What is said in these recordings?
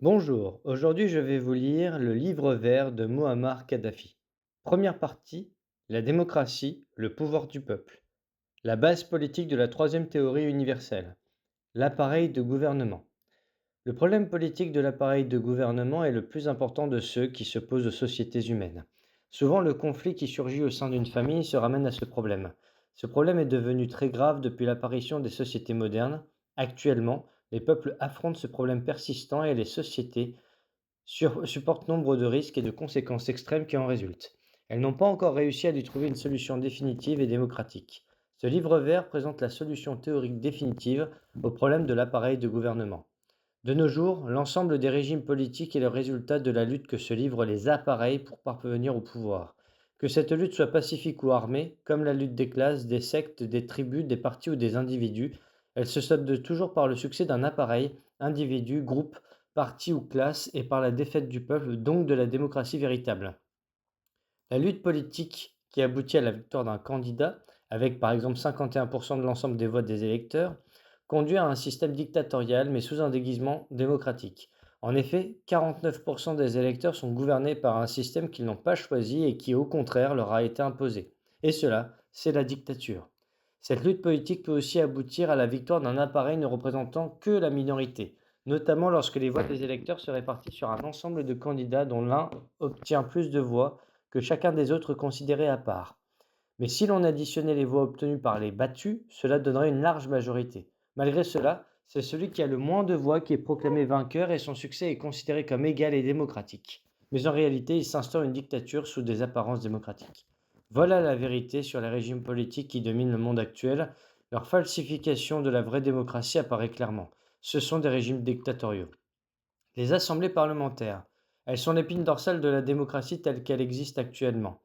Bonjour, aujourd'hui je vais vous lire le livre vert de Muammar Kadhafi. Première partie, la démocratie, le pouvoir du peuple. La base politique de la troisième théorie universelle, l'appareil de gouvernement. Le problème politique de l'appareil de gouvernement est le plus important de ceux qui se posent aux sociétés humaines. Souvent, le conflit qui surgit au sein d'une famille se ramène à ce problème. Ce problème est devenu très grave depuis l'apparition des sociétés modernes. Actuellement, les peuples affrontent ce problème persistant et les sociétés supportent nombre de risques et de conséquences extrêmes qui en résultent. Elles n'ont pas encore réussi à lui trouver une solution définitive et démocratique. Ce livre vert présente la solution théorique définitive au problème de l'appareil de gouvernement. De nos jours, l'ensemble des régimes politiques est le résultat de la lutte que se livrent les appareils pour parvenir au pouvoir. Que cette lutte soit pacifique ou armée, comme la lutte des classes, des sectes, des tribus, des partis ou des individus, elle se solde toujours par le succès d'un appareil, individu, groupe, parti ou classe, et par la défaite du peuple, donc de la démocratie véritable. La lutte politique qui aboutit à la victoire d'un candidat, avec par exemple 51% de l'ensemble des votes des électeurs, conduit à un système dictatorial mais sous un déguisement démocratique. En effet, 49% des électeurs sont gouvernés par un système qu'ils n'ont pas choisi et qui au contraire leur a été imposé. Et cela, c'est la dictature. Cette lutte politique peut aussi aboutir à la victoire d'un appareil ne représentant que la minorité, notamment lorsque les voix des électeurs se répartissent sur un ensemble de candidats dont l'un obtient plus de voix que chacun des autres considérés à part. Mais si l'on additionnait les voix obtenues par les battus, cela donnerait une large majorité. Malgré cela, c'est celui qui a le moins de voix qui est proclamé vainqueur et son succès est considéré comme égal et démocratique. Mais en réalité, il s'instaure une dictature sous des apparences démocratiques. Voilà la vérité sur les régimes politiques qui dominent le monde actuel. Leur falsification de la vraie démocratie apparaît clairement. Ce sont des régimes dictatoriaux. Les assemblées parlementaires. Elles sont l'épine dorsale de la démocratie telle qu'elle existe actuellement.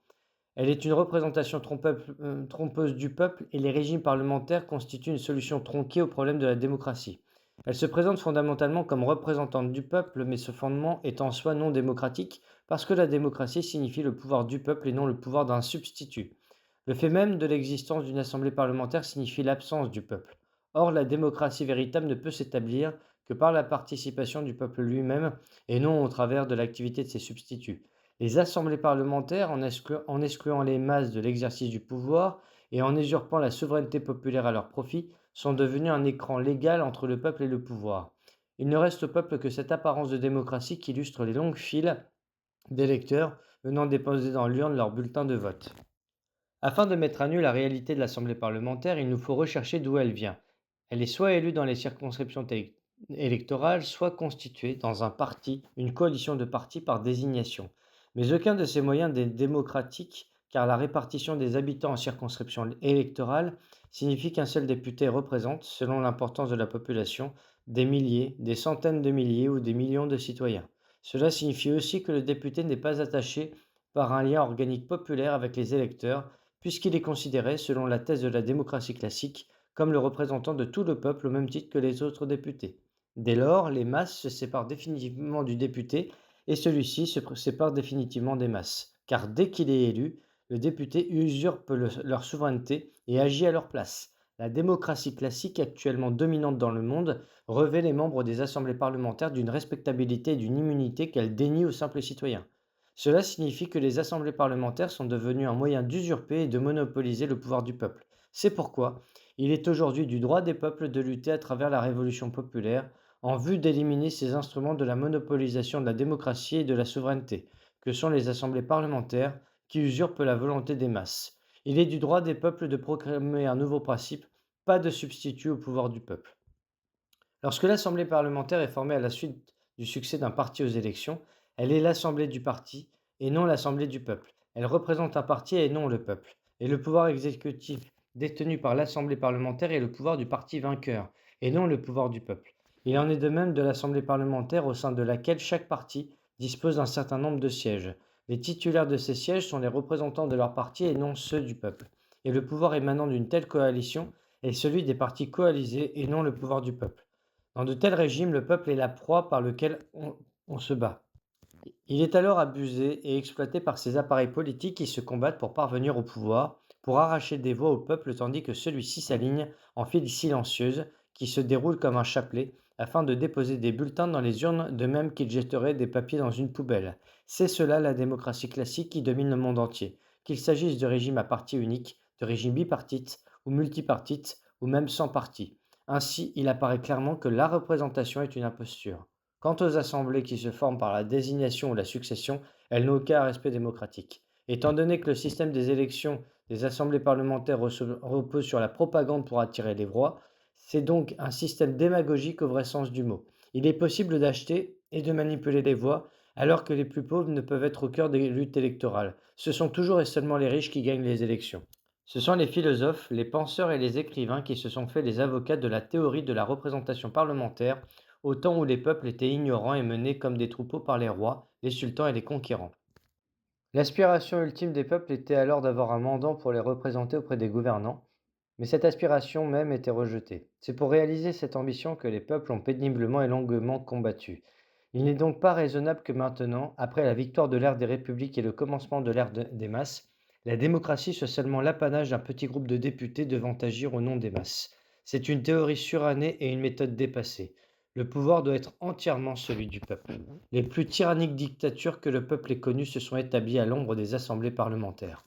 Elle est une représentation trompeuse du peuple et les régimes parlementaires constituent une solution tronquée au problème de la démocratie. Elle se présente fondamentalement comme représentante du peuple, mais ce fondement est en soi non démocratique parce que la démocratie signifie le pouvoir du peuple et non le pouvoir d'un substitut. Le fait même de l'existence d'une assemblée parlementaire signifie l'absence du peuple. Or, la démocratie véritable ne peut s'établir que par la participation du peuple lui-même et non au travers de l'activité de ses substituts. Les assemblées parlementaires, en excluant les masses de l'exercice du pouvoir et en usurpant la souveraineté populaire à leur profit, sont devenues un écran légal entre le peuple et le pouvoir. Il ne reste au peuple que cette apparence de démocratie qui illustre les longues files d'électeurs venant déposer dans l'urne leur bulletin de vote. Afin de mettre à nu la réalité de l'Assemblée parlementaire, il nous faut rechercher d'où elle vient. Elle est soit élue dans les circonscriptions électorales, soit constituée dans un parti, une coalition de partis par désignation. Mais aucun de ces moyens n'est démocratique, car la répartition des habitants en circonscriptions électorales signifie qu'un seul député représente, selon l'importance de la population, des milliers, des centaines de milliers ou des millions de citoyens. Cela signifie aussi que le député n'est pas attaché par un lien organique populaire avec les électeurs, puisqu'il est considéré, selon la thèse de la démocratie classique, comme le représentant de tout le peuple au même titre que les autres députés. Dès lors, les masses se séparent définitivement du député et celui-ci se sépare définitivement des masses, car dès qu'il est élu, le député usurpe leur souveraineté et agit à leur place. La démocratie classique, actuellement dominante dans le monde, revêt les membres des assemblées parlementaires d'une respectabilité et d'une immunité qu'elle dénie aux simples citoyens. Cela signifie que les assemblées parlementaires sont devenues un moyen d'usurper et de monopoliser le pouvoir du peuple. C'est pourquoi il est aujourd'hui du droit des peuples de lutter à travers la révolution populaire en vue d'éliminer ces instruments de la monopolisation de la démocratie et de la souveraineté, que sont les assemblées parlementaires qui usurpent la volonté des masses. Il est du droit des peuples de proclamer un nouveau principe, pas de substitut au pouvoir du peuple. Lorsque l'Assemblée parlementaire est formée à la suite du succès d'un parti aux élections, elle est l'Assemblée du parti et non l'Assemblée du peuple. Elle représente un parti et non le peuple. Et le pouvoir exécutif détenu par l'Assemblée parlementaire est le pouvoir du parti vainqueur et non le pouvoir du peuple. Il en est de même de l'Assemblée parlementaire au sein de laquelle chaque parti dispose d'un certain nombre de sièges. Les titulaires de ces sièges sont les représentants de leur parti et non ceux du peuple. Et le pouvoir émanant d'une telle coalition est celui des partis coalisés et non le pouvoir du peuple. Dans de tels régimes, le peuple est la proie par laquelle on se bat. Il est alors abusé et exploité par ces appareils politiques qui se combattent pour parvenir au pouvoir, pour arracher des voix au peuple tandis que celui-ci s'aligne en file silencieuse qui se déroule comme un chapelet afin de déposer des bulletins dans les urnes, de même qu'ils jetteraient des papiers dans une poubelle. C'est cela la démocratie classique qui domine le monde entier, qu'il s'agisse de régime à parti unique, de régime bipartite ou multipartite, ou même sans parti. Ainsi, il apparaît clairement que la représentation est une imposture. Quant aux assemblées qui se forment par la désignation ou la succession, elles n'ont aucun respect démocratique. Étant donné que le système des élections des assemblées parlementaires repose sur la propagande pour attirer les voix, c'est donc un système démagogique au vrai sens du mot. Il est possible d'acheter et de manipuler les voix, alors que les plus pauvres ne peuvent être au cœur des luttes électorales. Ce sont toujours et seulement les riches qui gagnent les élections. Ce sont les philosophes, les penseurs et les écrivains qui se sont fait les avocats de la théorie de la représentation parlementaire, au temps où les peuples étaient ignorants et menés comme des troupeaux par les rois, les sultans et les conquérants. L'aspiration ultime des peuples était alors d'avoir un mandant pour les représenter auprès des gouvernants, mais cette aspiration même était rejetée. C'est pour réaliser cette ambition que les peuples ont péniblement et longuement combattu. Il n'est donc pas raisonnable que maintenant, après la victoire de l'ère des républiques et le commencement de l'ère des masses, la démocratie soit seulement l'apanage d'un petit groupe de députés devant agir au nom des masses. C'est une théorie surannée et une méthode dépassée. Le pouvoir doit être entièrement celui du peuple. Les plus tyranniques dictatures que le peuple ait connues se sont établies à l'ombre des assemblées parlementaires.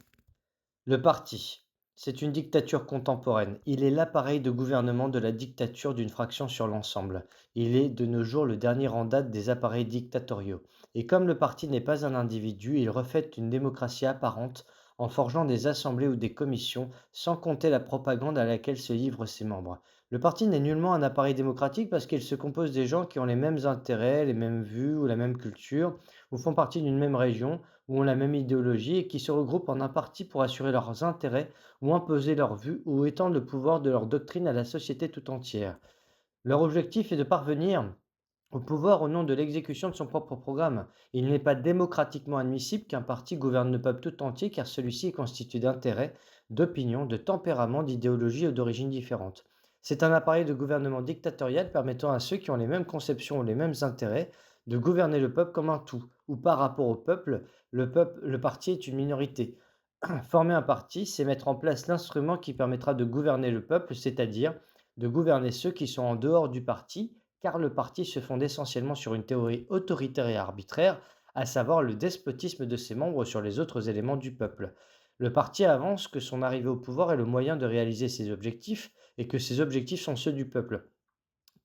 Le parti. C'est une dictature contemporaine. Il est l'appareil de gouvernement de la dictature d'une fraction sur l'ensemble. Il est de nos jours le dernier en date des appareils dictatoriaux. Et comme le parti n'est pas un individu, il reflète une démocratie apparente en forgeant des assemblées ou des commissions, sans compter la propagande à laquelle se livrent ses membres. Le parti n'est nullement un appareil démocratique parce qu'il se compose des gens qui ont les mêmes intérêts, les mêmes vues ou la même culture, ou font partie d'une même région, ou ont la même idéologie et qui se regroupent en un parti pour assurer leurs intérêts ou imposer leurs vues ou étendre le pouvoir de leur doctrine à la société tout entière. Leur objectif est de parvenir au pouvoir au nom de l'exécution de son propre programme. Il n'est pas démocratiquement admissible qu'un parti gouverne le peuple tout entier car celui-ci est constitué d'intérêts, d'opinions, de tempéraments, d'idéologies ou d'origines différentes. C'est un appareil de gouvernement dictatorial permettant à ceux qui ont les mêmes conceptions ou les mêmes intérêts de gouverner le peuple comme un tout, ou par rapport au peuple, le parti est une minorité. Former un parti, c'est mettre en place l'instrument qui permettra de gouverner le peuple, c'est-à-dire de gouverner ceux qui sont en dehors du parti, car le parti se fonde essentiellement sur une théorie autoritaire et arbitraire, à savoir le despotisme de ses membres sur les autres éléments du peuple. Le parti avance que son arrivée au pouvoir est le moyen de réaliser ses objectifs et que ces objectifs sont ceux du peuple.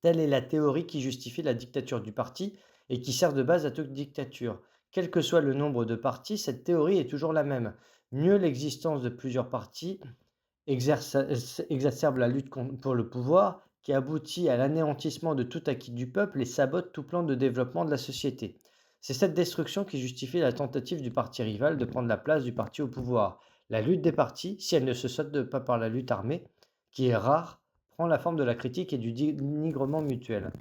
Telle est la théorie qui justifie la dictature du parti et qui sert de base à toute dictature. Quel que soit le nombre de partis, cette théorie est toujours la même. Mieux l'existence de plusieurs partis exacerbe la lutte pour le pouvoir, qui aboutit à l'anéantissement de tout acquis du peuple et sabote tout plan de développement de la société. C'est cette destruction qui justifie la tentative du parti rival de prendre la place du parti au pouvoir. La lutte des partis, si elle ne se solde pas par la lutte armée, qui est rare, prend la forme de la critique et du dénigrement mutuel.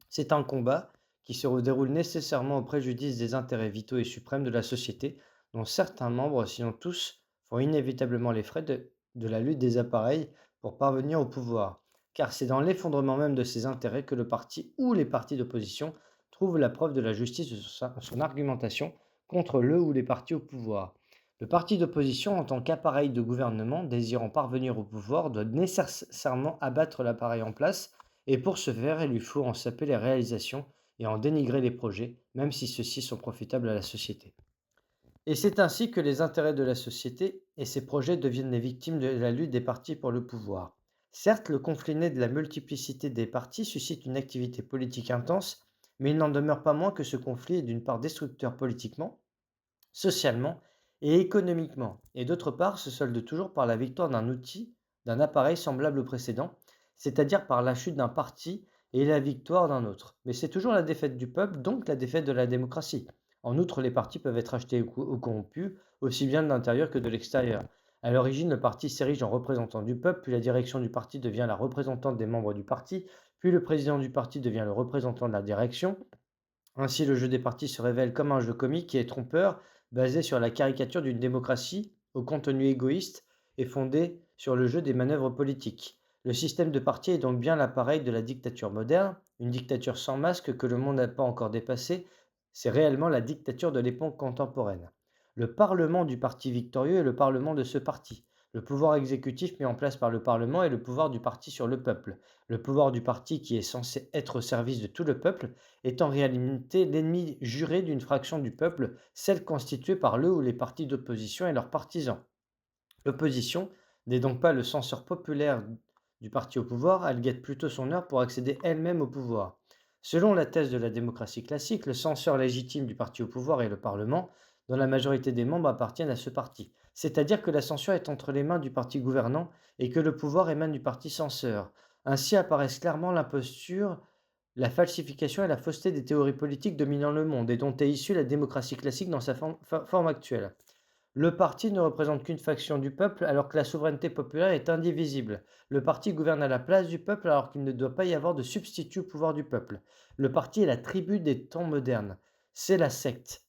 C'est un combat qui se déroule nécessairement au préjudice des intérêts vitaux et suprêmes de la société, dont certains membres, sinon tous, font inévitablement les frais de la lutte des appareils pour parvenir au pouvoir. Car c'est dans l'effondrement même de ces intérêts que le parti ou les partis d'opposition trouvent la preuve de la justice de son argumentation contre le ou les partis au pouvoir. Le parti d'opposition, en tant qu'appareil de gouvernement désirant parvenir au pouvoir, doit nécessairement abattre l'appareil en place et pour ce faire, il lui faut en saper les réalisations et en dénigrer les projets, même si ceux-ci sont profitables à la société. Et c'est ainsi que les intérêts de la société et ses projets deviennent les victimes de la lutte des partis pour le pouvoir. Certes, le conflit né de la multiplicité des partis suscite une activité politique intense, mais il n'en demeure pas moins que ce conflit est d'une part destructeur politiquement, socialement et économiquement, et d'autre part se solde toujours par la victoire d'un outil, d'un appareil semblable au précédent, c'est-à-dire par la chute d'un parti et la victoire d'un autre. Mais c'est toujours la défaite du peuple, donc la défaite de la démocratie. En outre, les partis peuvent être achetés ou corrompus, aussi bien de l'intérieur que de l'extérieur. À l'origine, le parti s'érige en représentant du peuple, puis la direction du parti devient la représentante des membres du parti, puis le président du parti devient le représentant de la direction, ainsi, le jeu des partis se révèle comme un jeu comique qui est trompeur, basé sur la caricature d'une démocratie au contenu égoïste et fondé sur le jeu des manœuvres politiques. Le système de partis est donc bien l'appareil de la dictature moderne, une dictature sans masque que le monde n'a pas encore dépassée, c'est réellement la dictature de l'époque contemporaine. Le parlement du parti victorieux est le parlement de ce parti. Le pouvoir exécutif mis en place par le Parlement est le pouvoir du parti sur le peuple. Le pouvoir du parti, qui est censé être au service de tout le peuple, est en réalité l'ennemi juré d'une fraction du peuple, celle constituée par le ou les partis d'opposition et leurs partisans. L'opposition n'est donc pas le censeur populaire du parti au pouvoir, elle guette plutôt son heure pour accéder elle-même au pouvoir. Selon la thèse de la démocratie classique, le censeur légitime du parti au pouvoir est le Parlement, dont la majorité des membres appartiennent à ce parti. C'est-à-dire que la censure est entre les mains du parti gouvernant et que le pouvoir émane du parti censeur. Ainsi apparaissent clairement l'imposture, la falsification et la fausseté des théories politiques dominant le monde et dont est issue la démocratie classique dans sa forme actuelle. Le parti ne représente qu'une faction du peuple alors que la souveraineté populaire est indivisible. Le parti gouverne à la place du peuple alors qu'il ne doit pas y avoir de substitut au pouvoir du peuple. Le parti est la tribu des temps modernes. C'est la secte.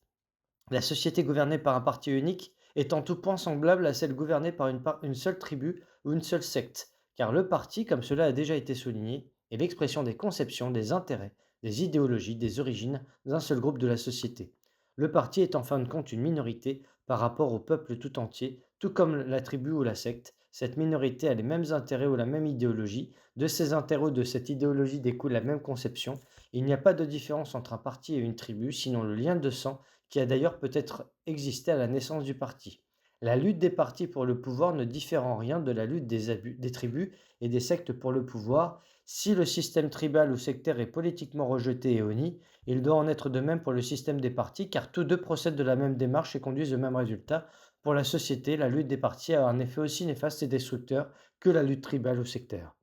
La société gouvernée par un parti unique est en tout point semblable à celle gouvernée par une seule tribu ou une seule secte, car le parti, comme cela a déjà été souligné, est l'expression des conceptions, des intérêts, des idéologies, des origines d'un seul groupe de la société. Le parti est en fin de compte une minorité par rapport au peuple tout entier, tout comme la tribu ou la secte. Cette minorité a les mêmes intérêts ou la même idéologie. De ces intérêts ou de cette idéologie découle la même conception. Il n'y a pas de différence entre un parti et une tribu, sinon le lien de sang qui a d'ailleurs peut-être existé à la naissance du parti. La lutte des partis pour le pouvoir ne diffère en rien de la lutte des tribus et des sectes pour le pouvoir. Si le système tribal ou sectaire est politiquement rejeté et honni, il doit en être de même pour le système des partis, car tous deux procèdent de la même démarche et conduisent au même résultat. Pour la société, la lutte des partis a un effet aussi néfaste et destructeur que la lutte tribale ou sectaire.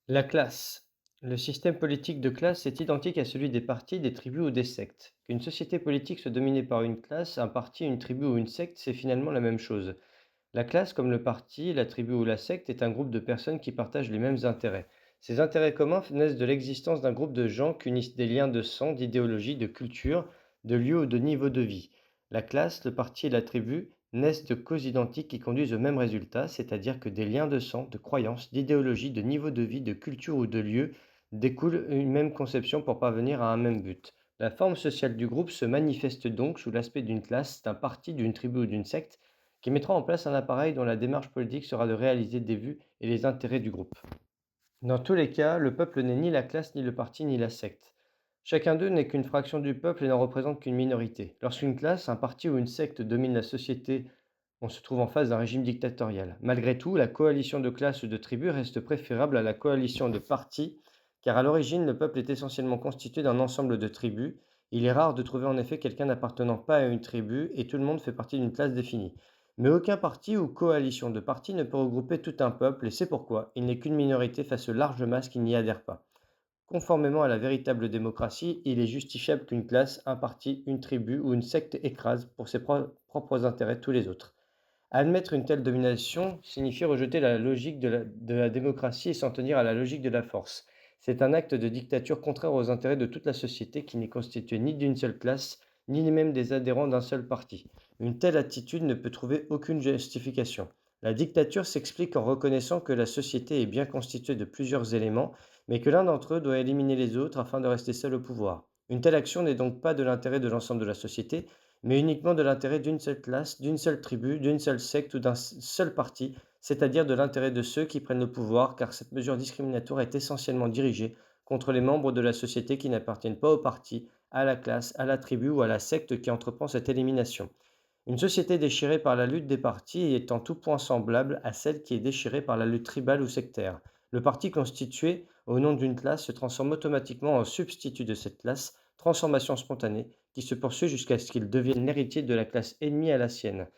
La classe. Le système politique de classe est identique à celui des partis, des tribus ou des sectes. Qu'une société politique soit dominée par une classe, un parti, une tribu ou une secte, c'est finalement la même chose. La classe, comme le parti, la tribu ou la secte, est un groupe de personnes qui partagent les mêmes intérêts. Ces intérêts communs naissent de l'existence d'un groupe de gens qu'unissent des liens de sang, d'idéologie, de culture, de lieu ou de niveau de vie. La classe, le parti et la tribu naissent de causes identiques qui conduisent au même résultat, c'est-à-dire que des liens de sang, de croyances, d'idéologie, de niveau de vie, de culture ou de lieu découlent une même conception pour parvenir à un même but. La forme sociale du groupe se manifeste donc sous l'aspect d'une classe, d'un parti, d'une tribu ou d'une secte qui mettra en place un appareil dont la démarche politique sera de réaliser des vues et les intérêts du groupe. Dans tous les cas, le peuple n'est ni la classe, ni le parti, ni la secte. Chacun d'eux n'est qu'une fraction du peuple et n'en représente qu'une minorité. Lorsqu'une classe, un parti ou une secte domine la société, on se trouve en face d'un régime dictatorial. Malgré tout, la coalition de classes ou de tribus reste préférable à la coalition de partis, car à l'origine, le peuple est essentiellement constitué d'un ensemble de tribus. Il est rare de trouver en effet quelqu'un n'appartenant pas à une tribu et tout le monde fait partie d'une classe définie. Mais aucun parti ou coalition de partis ne peut regrouper tout un peuple et c'est pourquoi il n'est qu'une minorité face aux larges masses qui n'y adhèrent pas. Conformément à la véritable démocratie, il est justifiable qu'une classe, un parti, une tribu ou une secte écrase pour ses propres intérêts tous les autres. Admettre une telle domination signifie rejeter la logique de la démocratie et s'en tenir à la logique de la force. C'est un acte de dictature contraire aux intérêts de toute la société qui n'est constituée ni d'une seule classe, ni même des adhérents d'un seul parti. Une telle attitude ne peut trouver aucune justification. La dictature s'explique en reconnaissant que la société est bien constituée de plusieurs éléments, mais que l'un d'entre eux doit éliminer les autres afin de rester seul au pouvoir. Une telle action n'est donc pas de l'intérêt de l'ensemble de la société, mais uniquement de l'intérêt d'une seule classe, d'une seule tribu, d'une seule secte ou d'un seul parti, c'est-à-dire de l'intérêt de ceux qui prennent le pouvoir, car cette mesure discriminatoire est essentiellement dirigée contre les membres de la société qui n'appartiennent pas au parti, à la classe, à la tribu ou à la secte qui entreprend cette élimination. Une société déchirée par la lutte des partis est en tout point semblable à celle qui est déchirée par la lutte tribale ou sectaire. Le parti constitué au nom d'une classe se transforme automatiquement en substitut de cette classe, transformation spontanée, qui se poursuit jusqu'à ce qu'il devienne l'héritier de la classe ennemie à la sienne.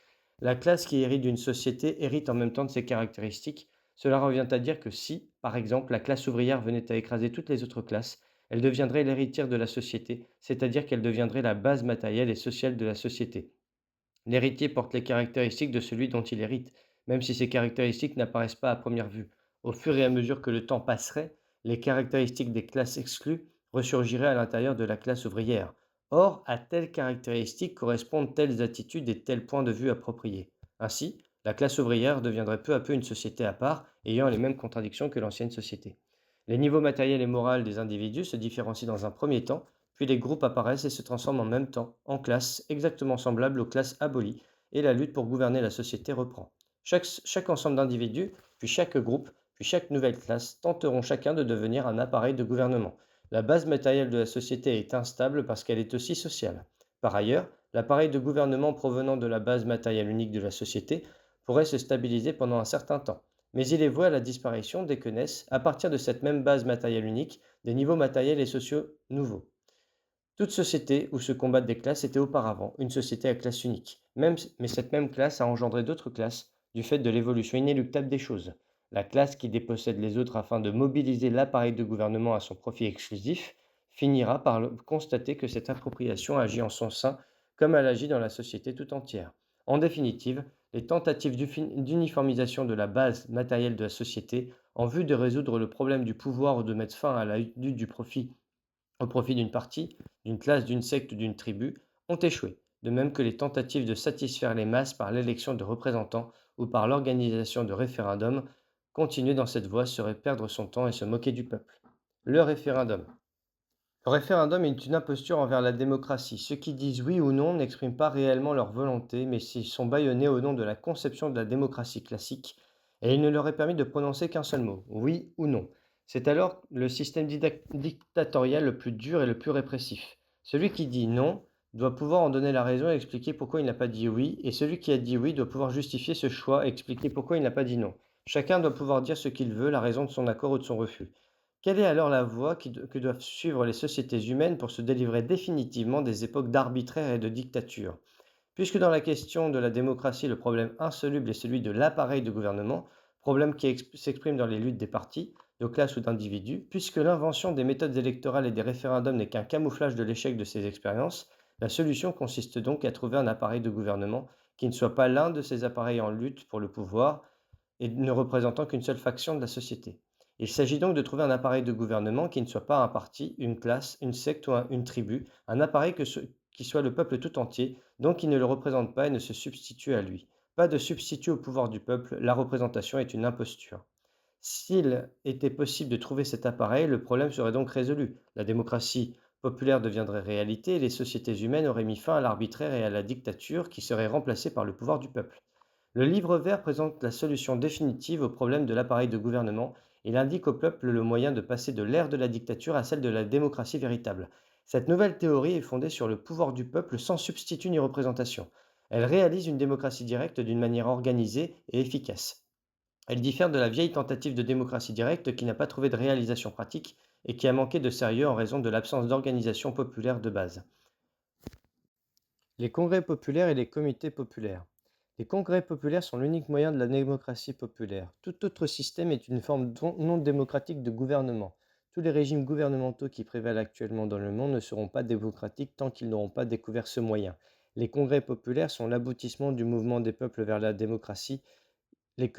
La classe qui hérite d'une société hérite en même temps de ses caractéristiques. Cela revient à dire que si, par exemple, la classe ouvrière venait à écraser toutes les autres classes, elle deviendrait l'héritière de la société, c'est-à-dire qu'elle deviendrait la base matérielle et sociale de la société. L'héritier porte les caractéristiques de celui dont il hérite, même si ces caractéristiques n'apparaissent pas à première vue. Au fur et à mesure que le temps passerait, les caractéristiques des classes exclues ressurgiraient à l'intérieur de la classe ouvrière. Or, à telles caractéristiques correspondent telles attitudes et tels points de vue appropriés. Ainsi, la classe ouvrière deviendrait peu à peu une société à part, ayant les mêmes contradictions que l'ancienne société. Les niveaux matériels et moraux des individus se différencient dans un premier temps, puis les groupes apparaissent et se transforment en même temps en classes exactement semblables aux classes abolies, et la lutte pour gouverner la société reprend. Chaque ensemble d'individus, puis chaque groupe, puis chaque nouvelle classe tenteront chacun de devenir un appareil de gouvernement. La base matérielle de la société est instable parce qu'elle est aussi sociale. Par ailleurs, l'appareil de gouvernement provenant de la base matérielle unique de la société pourrait se stabiliser pendant un certain temps. Mais il est voué à la disparition dès que naissent, à partir de cette même base matérielle unique, des niveaux matériels et sociaux nouveaux. Toute société où se combattent des classes était auparavant une société à classe unique. Mais cette même classe a engendré d'autres classes du fait de l'évolution inéluctable des choses. La classe qui dépossède les autres afin de mobiliser l'appareil de gouvernement à son profit exclusif finira par constater que cette appropriation agit en son sein comme elle agit dans la société tout entière. En définitive, les tentatives d'uniformisation de la base matérielle de la société en vue de résoudre le problème du pouvoir ou de mettre fin à la lutte du profit au profit d'une partie, d'une classe, d'une secte ou d'une tribu, ont échoué, de même que les tentatives de satisfaire les masses par l'élection de représentants ou par l'organisation de référendums. Continuer dans cette voie serait perdre son temps et se moquer du peuple. Le référendum. Le référendum est une imposture envers la démocratie. Ceux qui disent oui ou non n'expriment pas réellement leur volonté, mais s'ils sont bâillonnés au nom de la conception de la démocratie classique, et il ne leur est permis de prononcer qu'un seul mot, oui ou non. C'est alors le système dictatorial le plus dur et le plus répressif. Celui qui dit non doit pouvoir en donner la raison et expliquer pourquoi il n'a pas dit oui, et celui qui a dit oui doit pouvoir justifier ce choix et expliquer pourquoi il n'a pas dit non. Chacun doit pouvoir dire ce qu'il veut, la raison de son accord ou de son refus. Quelle est alors la voie que doivent suivre les sociétés humaines pour se délivrer définitivement des époques d'arbitraire et de dictature? Puisque dans la question de la démocratie, le problème insoluble est celui de l'appareil de gouvernement, problème qui s'exprime dans les luttes des partis, de classes ou d'individus, puisque l'invention des méthodes électorales et des référendums n'est qu'un camouflage de l'échec de ces expériences, la solution consiste donc à trouver un appareil de gouvernement qui ne soit pas l'un de ces appareils en lutte pour le pouvoir, et ne représentant qu'une seule faction de la société. Il s'agit donc de trouver un appareil de gouvernement qui ne soit pas un parti, une classe, une secte ou une tribu, un appareil qui soit le peuple tout entier, donc qui ne le représente pas et ne se substitue à lui. Pas de substitut au pouvoir du peuple, la représentation est une imposture. S'il était possible de trouver cet appareil, le problème serait donc résolu. La démocratie populaire deviendrait réalité et les sociétés humaines auraient mis fin à l'arbitraire et à la dictature qui seraient remplacées par le pouvoir du peuple. Le livre vert présente la solution définitive au problème de l'appareil de gouvernement. Il indique au peuple le moyen de passer de l'ère de la dictature à celle de la démocratie véritable. Cette nouvelle théorie est fondée sur le pouvoir du peuple sans substitut ni représentation. Elle réalise une démocratie directe d'une manière organisée et efficace. Elle diffère de la vieille tentative de démocratie directe qui n'a pas trouvé de réalisation pratique et qui a manqué de sérieux en raison de l'absence d'organisation populaire de base. Les congrès populaires et les comités populaires. Les congrès populaires sont l'unique moyen de la démocratie populaire. Tout autre système est une forme non démocratique de gouvernement. Tous les régimes gouvernementaux qui prévalent actuellement dans le monde ne seront pas démocratiques tant qu'ils n'auront pas découvert ce moyen. Les congrès populaires sont l'aboutissement du mouvement des peuples vers la démocratie. Les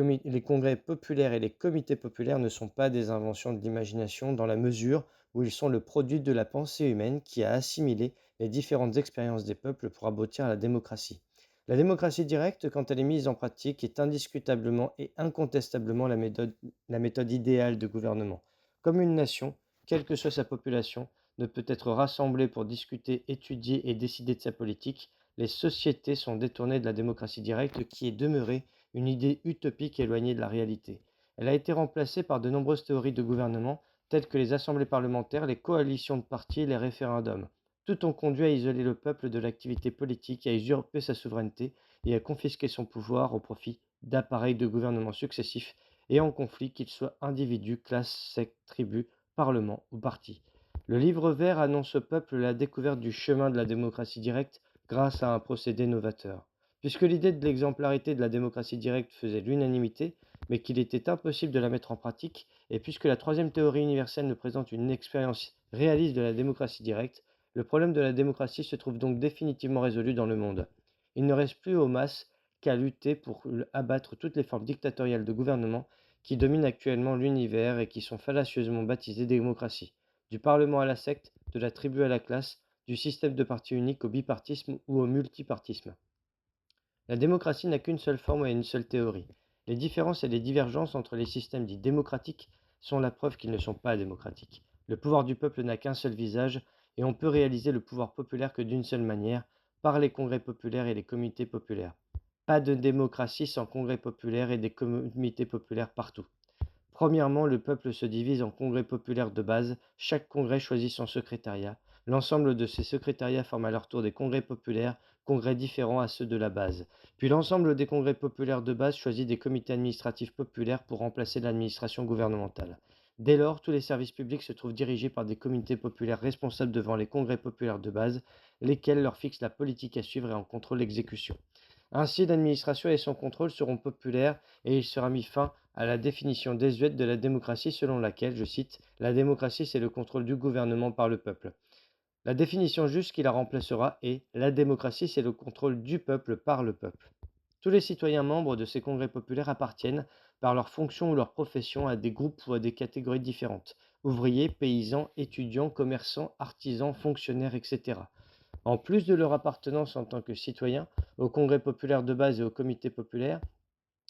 congrès populaires et les comités populaires ne sont pas des inventions de l'imagination dans la mesure où ils sont le produit de la pensée humaine qui a assimilé les différentes expériences des peuples pour aboutir à la démocratie. La démocratie directe, quand elle est mise en pratique, est indiscutablement et incontestablement la méthode idéale de gouvernement. Comme une nation, quelle que soit sa population, ne peut être rassemblée pour discuter, étudier et décider de sa politique, les sociétés sont détournées de la démocratie directe qui est demeurée une idée utopique éloignée de la réalité. Elle a été remplacée par de nombreuses théories de gouvernement, telles que les assemblées parlementaires, les coalitions de partis et les référendums. Tout ont conduit à isoler le peuple de l'activité politique, à usurper sa souveraineté et à confisquer son pouvoir au profit d'appareils de gouvernement successifs et en conflit, qu'ils soient individus, classes, sectes, tribus, parlements ou partis. Le livre vert annonce au peuple la découverte du chemin de la démocratie directe grâce à un procédé novateur. Puisque l'idée de l'exemplarité de la démocratie directe faisait l'unanimité, mais qu'il était impossible de la mettre en pratique, et puisque la troisième théorie universelle ne présente une expérience réaliste de la démocratie directe, le problème de la démocratie se trouve donc définitivement résolu dans le monde. Il ne reste plus aux masses qu'à lutter pour abattre toutes les formes dictatoriales de gouvernement qui dominent actuellement l'univers et qui sont fallacieusement baptisées démocratie. Du parlement à la secte, de la tribu à la classe, du système de parti unique au bipartisme ou au multipartisme. La démocratie n'a qu'une seule forme et une seule théorie. Les différences et les divergences entre les systèmes dits démocratiques sont la preuve qu'ils ne sont pas démocratiques. Le pouvoir du peuple n'a qu'un seul visage et on peut réaliser le pouvoir populaire que d'une seule manière, par les congrès populaires et les comités populaires. Pas de démocratie sans congrès populaire et des comités populaires partout. Premièrement, le peuple se divise en congrès populaires de base. Chaque congrès choisit son secrétariat. L'ensemble de ces secrétariats forment à leur tour des congrès populaires, congrès différents à ceux de la base. Puis l'ensemble des congrès populaires de base choisit des comités administratifs populaires pour remplacer l'administration gouvernementale. Dès lors, tous les services publics se trouvent dirigés par des comités populaires responsables devant les congrès populaires de base, lesquels leur fixent la politique à suivre et en contrôlent l'exécution. Ainsi, l'administration et son contrôle seront populaires et il sera mis fin à la définition désuète de la démocratie selon laquelle, je cite, la démocratie c'est le contrôle du gouvernement par le peuple. La définition juste qui la remplacera est la démocratie c'est le contrôle du peuple par le peuple. Tous les citoyens membres de ces congrès populaires appartiennent, par leur fonction ou leur profession, à des groupes ou à des catégories différentes. Ouvriers, paysans, étudiants, commerçants, artisans, fonctionnaires, etc. En plus de leur appartenance en tant que citoyens au congrès populaire de base et au comité populaire,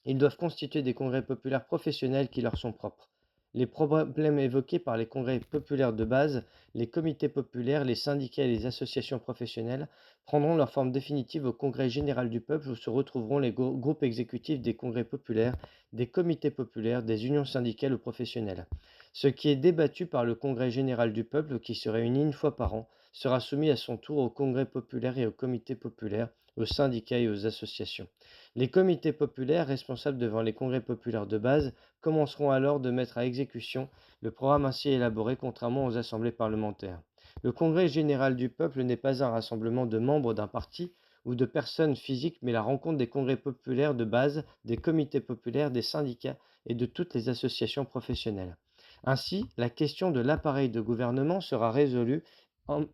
ils doivent constituer des congrès populaires professionnels qui leur sont propres. Les problèmes évoqués par les congrès populaires de base, les comités populaires, les syndicats et les associations professionnelles prendront leur forme définitive au congrès général du peuple où se retrouveront les groupes exécutifs des congrès populaires, des comités populaires, des unions syndicales ou professionnelles. Ce qui est débattu par le congrès général du peuple qui se réunit une fois par an sera soumis à son tour au congrès populaire et au comité populaire, aux syndicats et aux associations. Les comités populaires, responsables devant les congrès populaires de base, commenceront alors de mettre à exécution le programme ainsi élaboré, contrairement aux assemblées parlementaires. Le congrès général du peuple n'est pas un rassemblement de membres d'un parti ou de personnes physiques, mais la rencontre des congrès populaires de base, des comités populaires, des syndicats et de toutes les associations professionnelles. Ainsi, la question de l'appareil de gouvernement sera résolue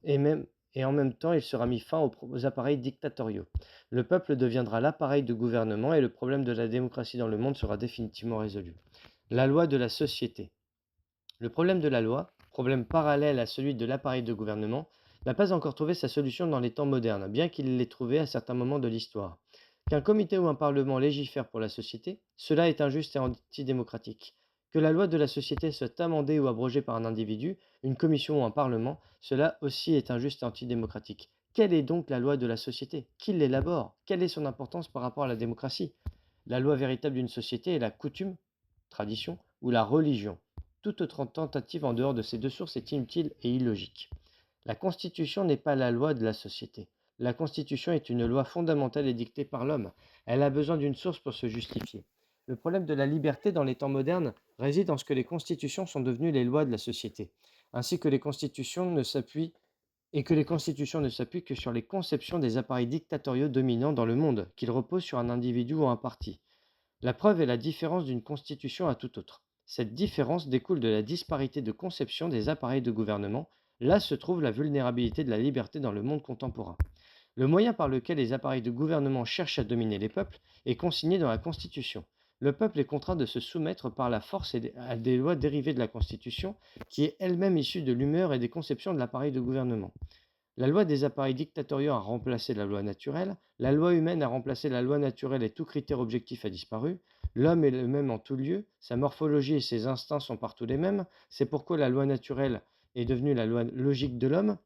et en même temps il sera mis fin aux appareils dictatoriaux. Le peuple deviendra l'appareil de gouvernement et le problème de la démocratie dans le monde sera définitivement résolu. La loi de la société. Le problème de la loi, problème parallèle à celui de l'appareil de gouvernement, n'a pas encore trouvé sa solution dans les temps modernes, bien qu'il l'ait trouvé à certains moments de l'histoire. Qu'un comité ou un parlement légifère pour la société, cela est injuste et antidémocratique. Que la loi de la société soit amendée ou abrogée par un individu, une commission ou un parlement, cela aussi est injuste et antidémocratique. Quelle est donc la loi de la société? Qui l'élabore? Quelle est son importance par rapport à la démocratie? La loi véritable d'une société est la coutume, tradition ou la religion. Toute autre tentative en dehors de ces deux sources est inutile et illogique. La Constitution n'est pas la loi de la société. La Constitution est une loi fondamentale et dictée par l'homme. Elle a besoin d'une source pour se justifier. Le problème de la liberté dans les temps modernes réside en ce que les constitutions sont devenues les lois de la société, ainsi que les constitutions ne s'appuient que sur les conceptions des appareils dictatoriaux dominants dans le monde, qu'ils reposent sur un individu ou un parti. La preuve est la différence d'une constitution à toute autre. Cette différence découle de la disparité de conception des appareils de gouvernement. Là se trouve la vulnérabilité de la liberté dans le monde contemporain. Le moyen par lequel les appareils de gouvernement cherchent à dominer les peuples est consigné dans la Constitution. Le peuple est contraint de se soumettre par la force à des lois dérivées de la Constitution, qui est elle-même issue de l'humeur et des conceptions de l'appareil de gouvernement. La loi des appareils dictatoriaux a remplacé la loi naturelle, la loi humaine a remplacé la loi naturelle et tout critère objectif a disparu, l'homme est le même en tout lieu, sa morphologie et ses instincts sont partout les mêmes, c'est pourquoi la loi naturelle est devenue la loi logique de l'homme,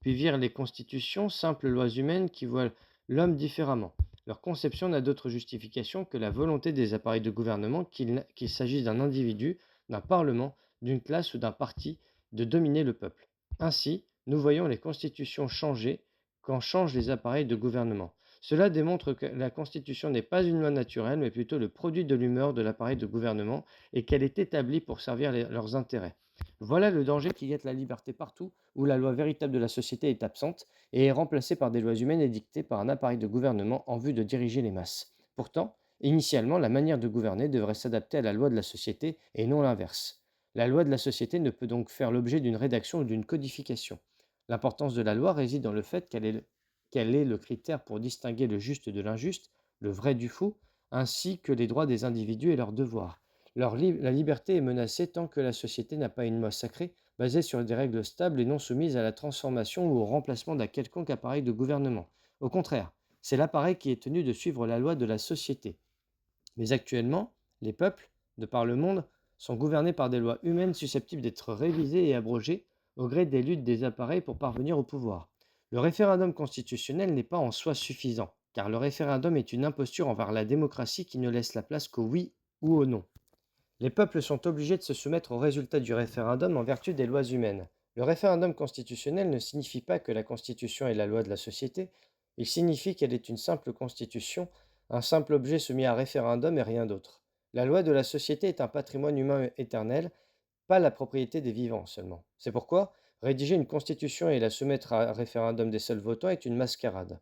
puis virent les constitutions, simples lois humaines qui voient l'homme différemment. Leur conception n'a d'autre justification que la volonté des appareils de gouvernement, qu'il s'agisse d'un individu, d'un parlement, d'une classe ou d'un parti, de dominer le peuple. Ainsi, nous voyons les constitutions changer quand changent les appareils de gouvernement. Cela démontre que la constitution n'est pas une loi naturelle, mais plutôt le produit de l'humeur de l'appareil de gouvernement et qu'elle est établie pour servir leurs intérêts. Voilà le danger qui guette la liberté partout où la loi véritable de la société est absente et est remplacée par des lois humaines édictées par un appareil de gouvernement en vue de diriger les masses. Pourtant, initialement, la manière de gouverner devrait s'adapter à la loi de la société et non l'inverse. La loi de la société ne peut donc faire l'objet d'une rédaction ou d'une codification. L'importance de la loi réside dans le fait qu'elle est le critère pour distinguer le juste de l'injuste, le vrai du faux, ainsi que les droits des individus et leurs devoirs. La liberté est menacée tant que la société n'a pas une loi sacrée basée sur des règles stables et non soumises à la transformation ou au remplacement d'un quelconque appareil de gouvernement. Au contraire, c'est l'appareil qui est tenu de suivre la loi de la société. Mais actuellement, les peuples, de par le monde, sont gouvernés par des lois humaines susceptibles d'être révisées et abrogées au gré des luttes des appareils pour parvenir au pouvoir. Le référendum constitutionnel n'est pas en soi suffisant. car le référendum est une imposture envers la démocratie qui ne laisse la place qu'au oui ou au non. Les peuples sont obligés de se soumettre au résultat du référendum en vertu des lois humaines. Le référendum constitutionnel ne signifie pas que la Constitution est la loi de la société, il signifie qu'elle est une simple constitution, un simple objet soumis à référendum et rien d'autre. La loi de la société est un patrimoine humain éternel, pas la propriété des vivants seulement. C'est pourquoi rédiger une constitution et la soumettre à référendum des seuls votants est une mascarade.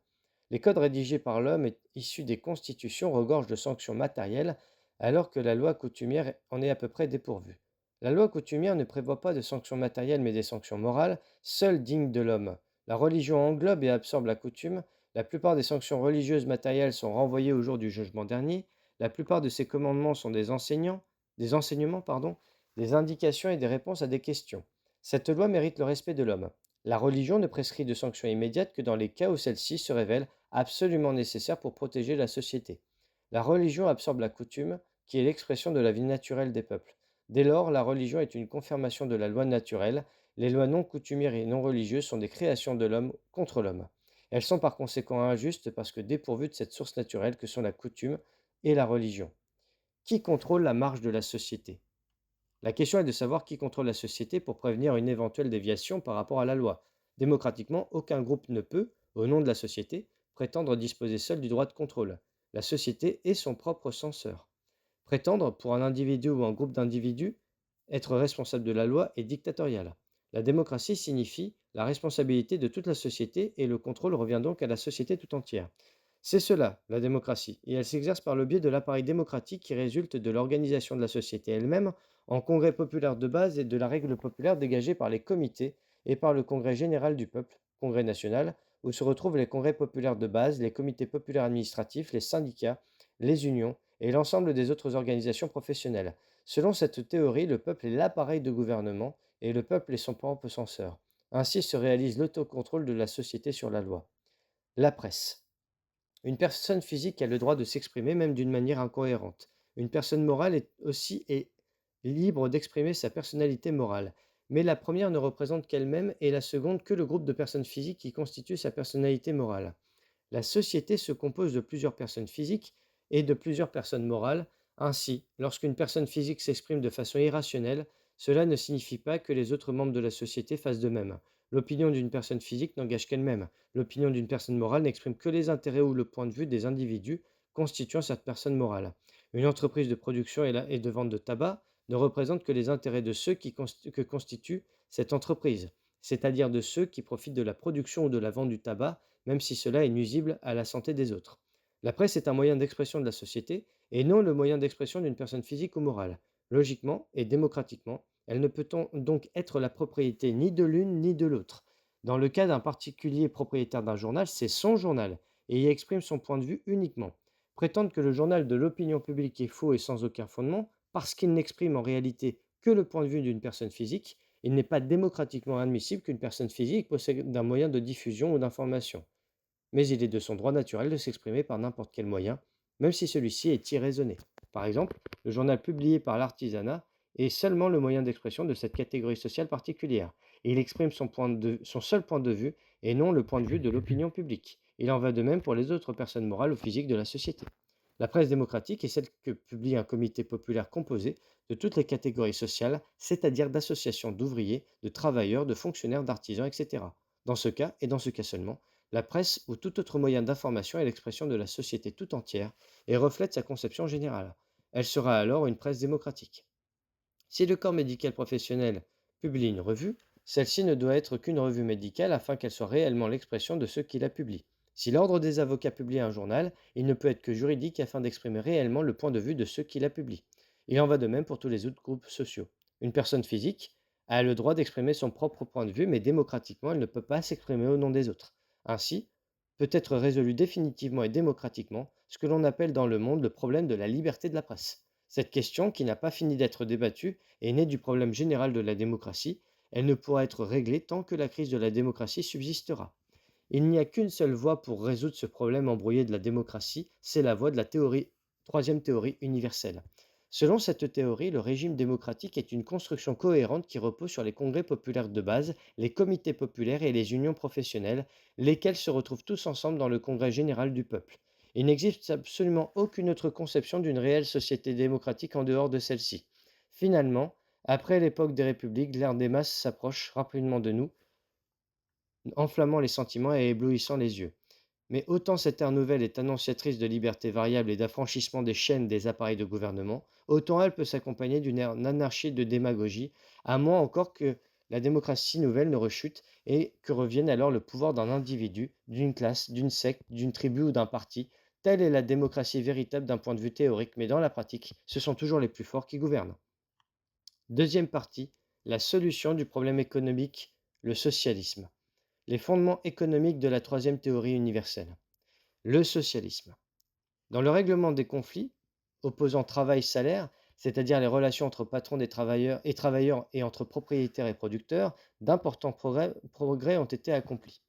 Les codes rédigés par l'homme issus des constitutions regorgent de sanctions matérielles, alors que la loi coutumière en est à peu près dépourvue. La loi coutumière ne prévoit pas de sanctions matérielles mais des sanctions morales, seules dignes de l'homme. La religion englobe et absorbe la coutume, la plupart des sanctions religieuses matérielles sont renvoyées au jour du jugement dernier, la plupart de ces commandements sont des enseignements, des indications et des réponses à des questions. Cette loi mérite le respect de l'homme. La religion ne prescrit de sanctions immédiates que dans les cas où celle-ci se révèle absolument nécessaire pour protéger la société. La religion absorbe la coutume, qui est l'expression de la vie naturelle des peuples. Dès lors, la religion est une confirmation de la loi naturelle. Les lois non coutumières et non religieuses sont des créations de l'homme contre l'homme. Elles sont par conséquent injustes parce que dépourvues de cette source naturelle que sont la coutume et la religion. Qui contrôle la marche de la société? La question est de savoir qui contrôle la société pour prévenir une éventuelle déviation par rapport à la loi. Démocratiquement, aucun groupe ne peut, au nom de la société, prétendre disposer seul du droit de contrôle. La société est son propre censeur. Prétendre, pour un individu ou un groupe d'individus, être responsable de la loi est dictatorial. La démocratie signifie la responsabilité de toute la société et le contrôle revient donc à la société tout entière. C'est cela, la démocratie, et elle s'exerce par le biais de l'appareil démocratique qui résulte de l'organisation de la société elle-même en congrès populaire de base et de la règle populaire dégagée par les comités et par le congrès général du peuple, congrès national, où se retrouvent les congrès populaires de base, les comités populaires administratifs, les syndicats, les unions et l'ensemble des autres organisations professionnelles. Selon cette théorie, le peuple est l'appareil de gouvernement et le peuple est son propre censeur. Ainsi se réalise l'autocontrôle de la société sur la loi. La presse. Une personne physique a le droit de s'exprimer même d'une manière incohérente. Une personne morale est libre d'exprimer sa personnalité morale. Mais la première ne représente qu'elle-même et la seconde que le groupe de personnes physiques qui constitue sa personnalité morale. La société se compose de plusieurs personnes physiques et de plusieurs personnes morales. Ainsi, lorsqu'une personne physique s'exprime de façon irrationnelle, cela ne signifie pas que les autres membres de la société fassent de même. L'opinion d'une personne physique n'engage qu'elle-même. L'opinion d'une personne morale n'exprime que les intérêts ou le point de vue des individus constituant cette personne morale. Une entreprise de production et de vente de tabac ne représente que les intérêts de ceux que constitue cette entreprise, c'est-à-dire de ceux qui profitent de la production ou de la vente du tabac même si cela est nuisible à la santé des autres. La presse est un moyen d'expression de la société et non le moyen d'expression d'une personne physique ou morale. Logiquement et démocratiquement, elle ne peut donc être la propriété ni de l'une ni de l'autre. Dans le cas d'un particulier propriétaire d'un journal, c'est son journal et y exprime son point de vue uniquement. Prétendre que le journal de l'opinion publique est faux et sans aucun fondement, parce qu'il n'exprime en réalité que le point de vue d'une personne physique, il n'est pas démocratiquement admissible qu'une personne physique possède un moyen de diffusion ou d'information, mais il est de son droit naturel de s'exprimer par n'importe quel moyen, même si celui-ci est irraisonné. Par exemple, le journal publié par l'artisanat est seulement le moyen d'expression de cette catégorie sociale particulière, et il exprime son seul point de vue et non le point de vue de l'opinion publique. Il en va de même pour les autres personnes morales ou physiques de la société. La presse démocratique est celle que publie un comité populaire composé de toutes les catégories sociales, c'est-à-dire d'associations d'ouvriers, de travailleurs, de fonctionnaires, d'artisans, etc. Dans ce cas, et dans ce cas seulement, la presse ou tout autre moyen d'information est l'expression de la société tout entière et reflète sa conception générale. Elle sera alors une presse démocratique. Si le corps médical professionnel publie une revue, celle-ci ne doit être qu'une revue médicale afin qu'elle soit réellement l'expression de ceux qui la publient. Si l'ordre des avocats publie un journal, il ne peut être que juridique afin d'exprimer réellement le point de vue de ceux qui la publient. Il en va de même pour tous les autres groupes sociaux. Une personne physique a le droit d'exprimer son propre point de vue, mais démocratiquement, elle ne peut pas s'exprimer au nom des autres. Ainsi, peut être résolu définitivement et démocratiquement ce que l'on appelle dans le monde le problème de la liberté de la presse. Cette question, qui n'a pas fini d'être débattue, est née du problème général de la démocratie. Elle ne pourra être réglée tant que la crise de la démocratie subsistera. Il n'y a qu'une seule voie pour résoudre ce problème embrouillé de la démocratie, c'est la voie de la troisième théorie universelle. Selon cette théorie, le régime démocratique est une construction cohérente qui repose sur les congrès populaires de base, les comités populaires et les unions professionnelles, lesquels se retrouvent tous ensemble dans le congrès général du peuple. Il n'existe absolument aucune autre conception d'une réelle société démocratique en dehors de celle-ci. Finalement, après l'époque des républiques, l'ère des masses s'approche rapidement de nous, enflammant les sentiments et éblouissant les yeux. Mais autant cette ère nouvelle est annonciatrice de liberté variable et d'affranchissement des chaînes des appareils de gouvernement, autant elle peut s'accompagner d'une ère d'anarchie et de démagogie, à moins encore que la démocratie nouvelle ne rechute et que revienne alors le pouvoir d'un individu, d'une classe, d'une secte, d'une tribu ou d'un parti. Telle est la démocratie véritable d'un point de vue théorique, mais dans la pratique, ce sont toujours les plus forts qui gouvernent. Deuxième partie, la solution du problème économique, le socialisme. Les fondements économiques de la troisième théorie universelle. Le socialisme. Dans le règlement des conflits opposant travail-salaire, c'est-à-dire les relations entre patrons des travailleurs et entre propriétaires et producteurs, d'importants progrès ont été accomplis.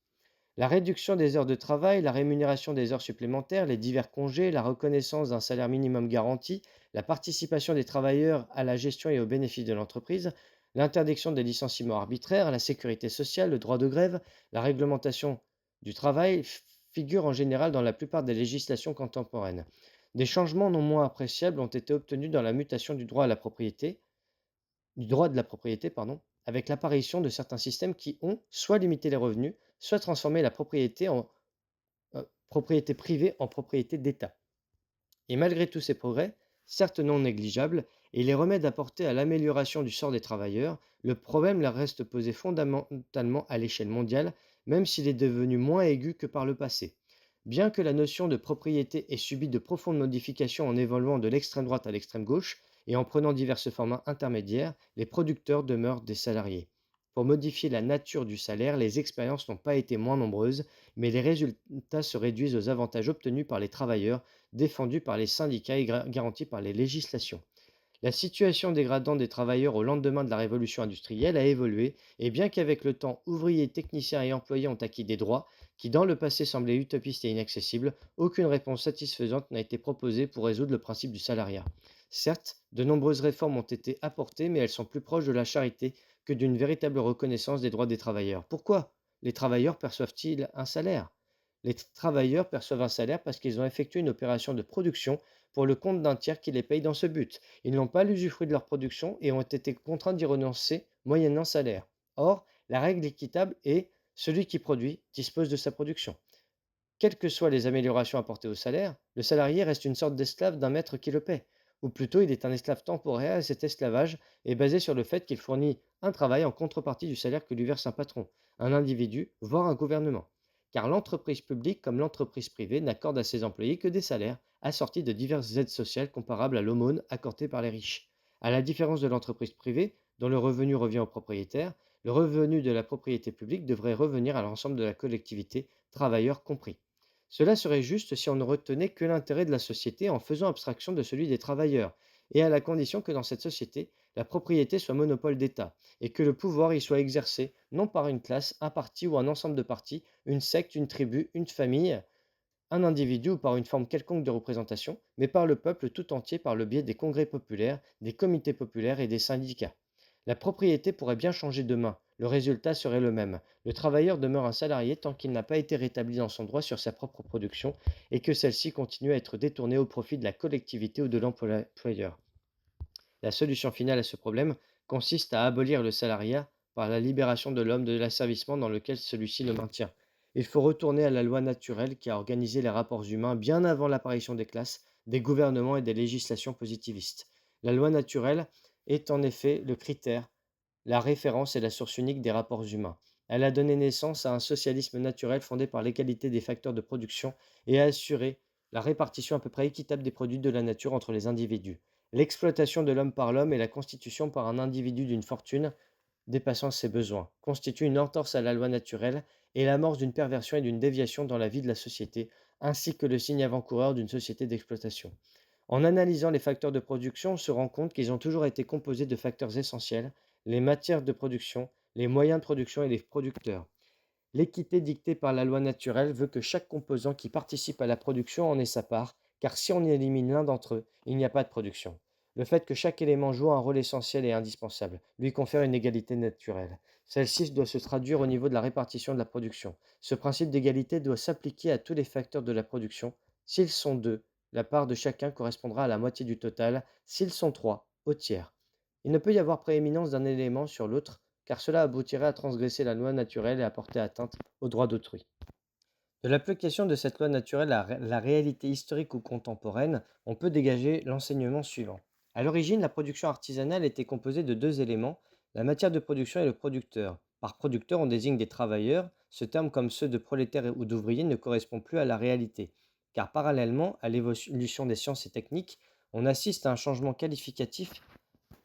La réduction des heures de travail, la rémunération des heures supplémentaires, les divers congés, la reconnaissance d'un salaire minimum garanti, la participation des travailleurs à la gestion et aux bénéfices de l'entreprise, l'interdiction des licenciements arbitraires, la sécurité sociale, le droit de grève, la réglementation du travail figurent en général dans la plupart des législations contemporaines. Des changements non moins appréciables ont été obtenus dans la mutation du droit de la propriété, pardon, avec l'apparition de certains systèmes qui ont soit limité les revenus, soit transformé la propriété en propriété privée en propriété d'État. Et malgré tous ces progrès, certes non négligeables, et les remèdes apportés à l'amélioration du sort des travailleurs, le problème leur reste posé fondamentalement à l'échelle mondiale, même s'il est devenu moins aigu que par le passé. Bien que la notion de propriété ait subi de profondes modifications en évoluant de l'extrême droite à l'extrême gauche et en prenant diverses formes intermédiaires, les producteurs demeurent des salariés. Pour modifier la nature du salaire, les expériences n'ont pas été moins nombreuses, mais les résultats se réduisent aux avantages obtenus par les travailleurs, défendus par les syndicats et garantis par les législations. La situation dégradante des travailleurs au lendemain de la révolution industrielle a évolué, et bien qu'avec le temps, ouvriers, techniciens et employés ont acquis des droits qui dans le passé semblaient utopistes et inaccessibles, aucune réponse satisfaisante n'a été proposée pour résoudre le principe du salariat. Certes, de nombreuses réformes ont été apportées, mais elles sont plus proches de la charité que d'une véritable reconnaissance des droits des travailleurs. Pourquoi les travailleurs perçoivent-ils un salaire? Les travailleurs perçoivent un salaire parce qu'ils ont effectué une opération de production pour le compte d'un tiers qui les paye dans ce but. Ils n'ont pas l'usufruit de leur production et ont été contraints d'y renoncer moyennant salaire. Or, la règle équitable est celui qui produit dispose de sa production. Quelles que soient les améliorations apportées au salaire, le salarié reste une sorte d'esclave d'un maître qui le paie. Ou plutôt, il est un esclave temporaire et cet esclavage est basé sur le fait qu'il fournit un travail en contrepartie du salaire que lui verse un patron, un individu, voire un gouvernement. Car l'entreprise publique comme l'entreprise privée n'accorde à ses employés que des salaires assortis de diverses aides sociales comparables à l'aumône accordée par les riches. À la différence de l'entreprise privée, dont le revenu revient au propriétaire, le revenu de la propriété publique devrait revenir à l'ensemble de la collectivité, travailleurs compris. Cela serait juste si on ne retenait que l'intérêt de la société en faisant abstraction de celui des travailleurs, et à la condition que dans cette société, la propriété soit monopole d'État, et que le pouvoir y soit exercé non par une classe, un parti ou un ensemble de partis, une secte, une tribu, une famille, un individu ou par une forme quelconque de représentation, mais par le peuple tout entier par le biais des congrès populaires, des comités populaires et des syndicats. La propriété pourrait bien changer demain, le résultat serait le même. Le travailleur demeure un salarié tant qu'il n'a pas été rétabli dans son droit sur sa propre production et que celle-ci continue à être détournée au profit de la collectivité ou de l'employeur. La solution finale à ce problème consiste à abolir le salariat par la libération de l'homme de l'asservissement dans lequel celui-ci le maintient. Il faut retourner à la loi naturelle qui a organisé les rapports humains bien avant l'apparition des classes, des gouvernements et des législations positivistes. La loi naturelle est en effet le critère, la référence et la source unique des rapports humains. Elle a donné naissance à un socialisme naturel fondé par l'égalité des facteurs de production et a assuré la répartition à peu près équitable des produits de la nature entre les individus. L'exploitation de l'homme par l'homme et la constitution par un individu d'une fortune dépassant ses besoins constituent une entorse à la loi naturelle et l'amorce d'une perversion et d'une déviation dans la vie de la société, ainsi que le signe avant-coureur d'une société d'exploitation. En analysant les facteurs de production, on se rend compte qu'ils ont toujours été composés de facteurs essentiels, les matières de production, les moyens de production et les producteurs. L'équité dictée par la loi naturelle veut que chaque composant qui participe à la production en ait sa part, car si on élimine l'un d'entre eux, il n'y a pas de production. Le fait que chaque élément joue un rôle essentiel et indispensable lui confère une égalité naturelle. Celle-ci doit se traduire au niveau de la répartition de la production. Ce principe d'égalité doit s'appliquer à tous les facteurs de la production. S'ils sont deux, la part de chacun correspondra à la moitié du total. S'ils sont trois, au tiers. Il ne peut y avoir prééminence d'un élément sur l'autre, car cela aboutirait à transgresser la loi naturelle et à porter atteinte aux droits d'autrui. De l'application de cette loi naturelle à la réalité historique ou contemporaine, on peut dégager l'enseignement suivant. À l'origine, la production artisanale était composée de deux éléments, la matière de production et le producteur. Par producteur, on désigne des travailleurs. Ce terme, comme ceux de prolétaires ou d'ouvriers, ne correspond plus à la réalité. Car parallèlement à l'évolution des sciences et techniques, on assiste à un changement qualificatif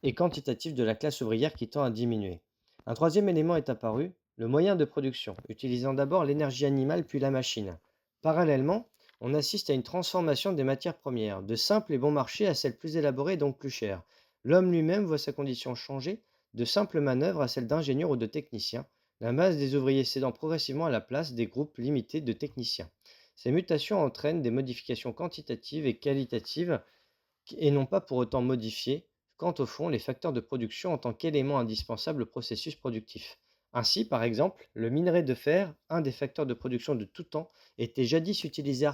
et quantitatif de la classe ouvrière qui tend à diminuer. Un troisième élément est apparu, le moyen de production, utilisant d'abord l'énergie animale puis la machine. Parallèlement, on assiste à une transformation des matières premières, de simples et bon marché à celles plus élaborées et donc plus chères. L'homme lui-même voit sa condition changer, de simples manœuvres à celles d'ingénieurs ou de techniciens, la masse des ouvriers cédant progressivement à la place des groupes limités de techniciens. Ces mutations entraînent des modifications quantitatives et qualitatives et n'ont pas pour autant modifié, quant au fond, les facteurs de production en tant qu'éléments indispensables au processus productif. Ainsi, par exemple, le minerai de fer, un des facteurs de production de tout temps, était jadis utilisé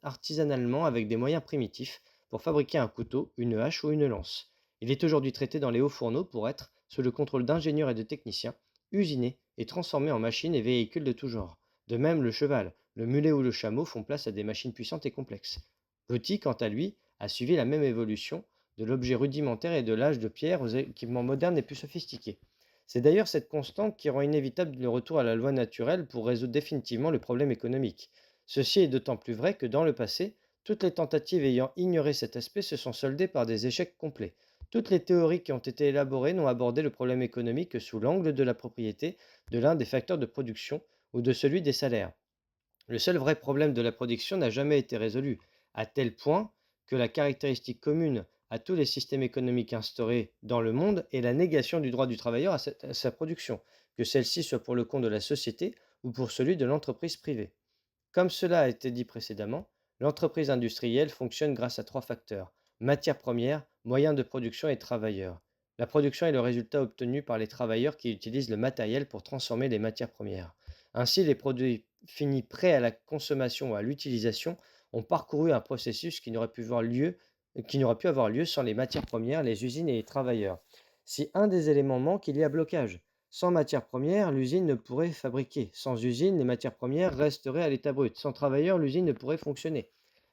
artisanalement avec des moyens primitifs pour fabriquer un couteau, une hache ou une lance. Il est aujourd'hui traité dans les hauts fourneaux pour être, sous le contrôle d'ingénieurs et de techniciens, usiné et transformé en machines et véhicules de tout genre. De même, le cheval, le mulet ou le chameau font place à des machines puissantes et complexes. L'outil, quant à lui, a suivi la même évolution, de l'objet rudimentaire et de l'âge de pierre aux équipements modernes et plus sophistiqués. C'est d'ailleurs cette constante qui rend inévitable le retour à la loi naturelle pour résoudre définitivement le problème économique. Ceci est d'autant plus vrai que dans le passé, toutes les tentatives ayant ignoré cet aspect se sont soldées par des échecs complets. Toutes les théories qui ont été élaborées n'ont abordé le problème économique que sous l'angle de la propriété de l'un des facteurs de production ou de celui des salaires. Le seul vrai problème de la production n'a jamais été résolu, à tel point que la caractéristique commune à tous les systèmes économiques instaurés dans le monde est la négation du droit du travailleur à sa production, que celle-ci soit pour le compte de la société ou pour celui de l'entreprise privée. Comme cela a été dit précédemment, l'entreprise industrielle fonctionne grâce à trois facteurs: matières premières, moyens de production et travailleurs. La production est le résultat obtenu par les travailleurs qui utilisent le matériel pour transformer les matières premières. Ainsi, les produits finis prêts à la consommation ou à l'utilisation ont parcouru un processus qui n'aurait pu avoir lieu sans les matières premières, les usines et les travailleurs. Si un des éléments manque, il y a blocage. Sans matières premières, l'usine ne pourrait fabriquer. Sans usine, les matières premières resteraient à l'état brut. Sans travailleurs, l'usine ne pourrait fonctionner.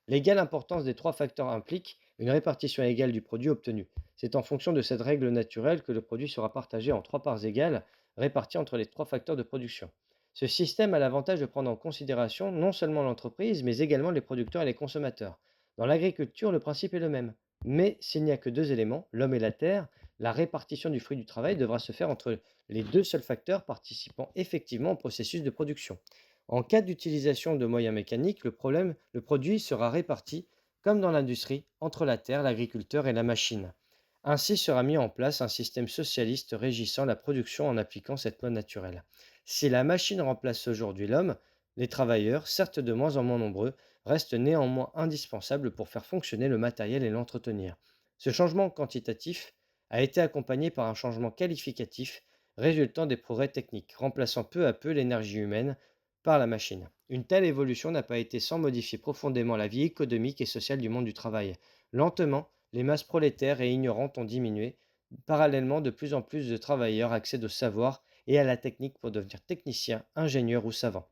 L'égale importance des trois facteurs implique une répartition égale du produit obtenu. C'est en fonction de cette règle naturelle que le produit sera partagé en trois parts égales, réparties entre les trois facteurs de production. Ce système a l'avantage de prendre en considération non seulement l'entreprise, mais également les producteurs et les consommateurs. Dans l'agriculture, le principe est le même. Mais s'il n'y a que deux éléments, l'homme et la terre, la répartition du fruit du travail devra se faire entre les deux seuls facteurs participant effectivement au processus de production. En cas d'utilisation de moyens mécaniques, le produit sera réparti, comme dans l'industrie, entre la terre, l'agriculteur et la machine. Ainsi sera mis en place un système socialiste régissant la production en appliquant cette loi naturelle. Si la machine remplace aujourd'hui l'homme, les travailleurs, certes de moins en moins nombreux, restent néanmoins indispensables pour faire fonctionner le matériel et l'entretenir. Ce changement quantitatif a été accompagné par un changement qualificatif résultant des progrès techniques, remplaçant peu à peu l'énergie humaine par la machine. Une telle évolution n'a pas été sans modifier profondément la vie économique et sociale du monde du travail. Lentement, les masses prolétaires et ignorantes ont diminué. Parallèlement, de plus en plus de travailleurs accèdent au savoir et à la technique pour devenir techniciens, ingénieurs ou savants.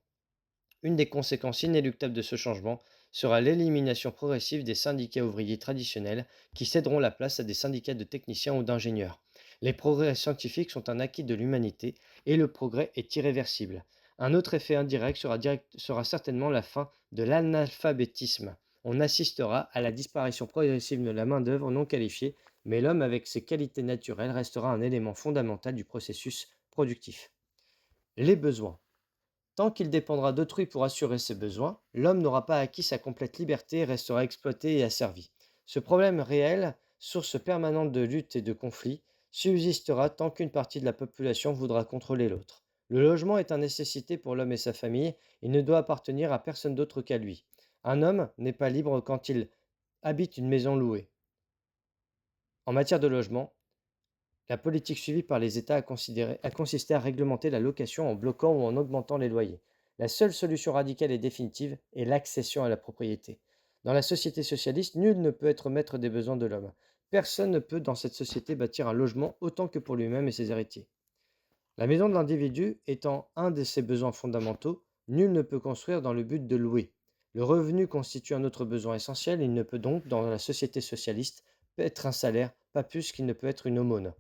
Une des conséquences inéluctables de ce changement sera l'élimination progressive des syndicats ouvriers traditionnels qui céderont la place à des syndicats de techniciens ou d'ingénieurs. Les progrès scientifiques sont un acquis de l'humanité et le progrès est irréversible. Un autre effet indirect sera certainement la fin de l'analphabétisme. On assistera à la disparition progressive de la main-d'œuvre non qualifiée, mais l'homme avec ses qualités naturelles restera un élément fondamental du processus productif. Les besoins. Tant qu'il dépendra d'autrui pour assurer ses besoins, l'homme n'aura pas acquis sa complète liberté et restera exploité et asservi. Ce problème réel, source permanente de luttes et de conflits, subsistera tant qu'une partie de la population voudra contrôler l'autre. Le logement est une nécessité pour l'homme et sa famille, il ne doit appartenir à personne d'autre qu'à lui. Un homme n'est pas libre quand il habite une maison louée. En matière de logement, la politique suivie par les États a consisté à réglementer la location en bloquant ou en augmentant les loyers. La seule solution radicale et définitive est l'accession à la propriété. Dans la société socialiste, nul ne peut être maître des besoins de l'homme. Personne ne peut dans cette société bâtir un logement autant que pour lui-même et ses héritiers. La maison de l'individu étant un de ses besoins fondamentaux, nul ne peut construire dans le but de louer. Le revenu constitue un autre besoin essentiel, il ne peut donc, dans la société socialiste, être un salaire, pas plus qu'il ne peut être une aumône.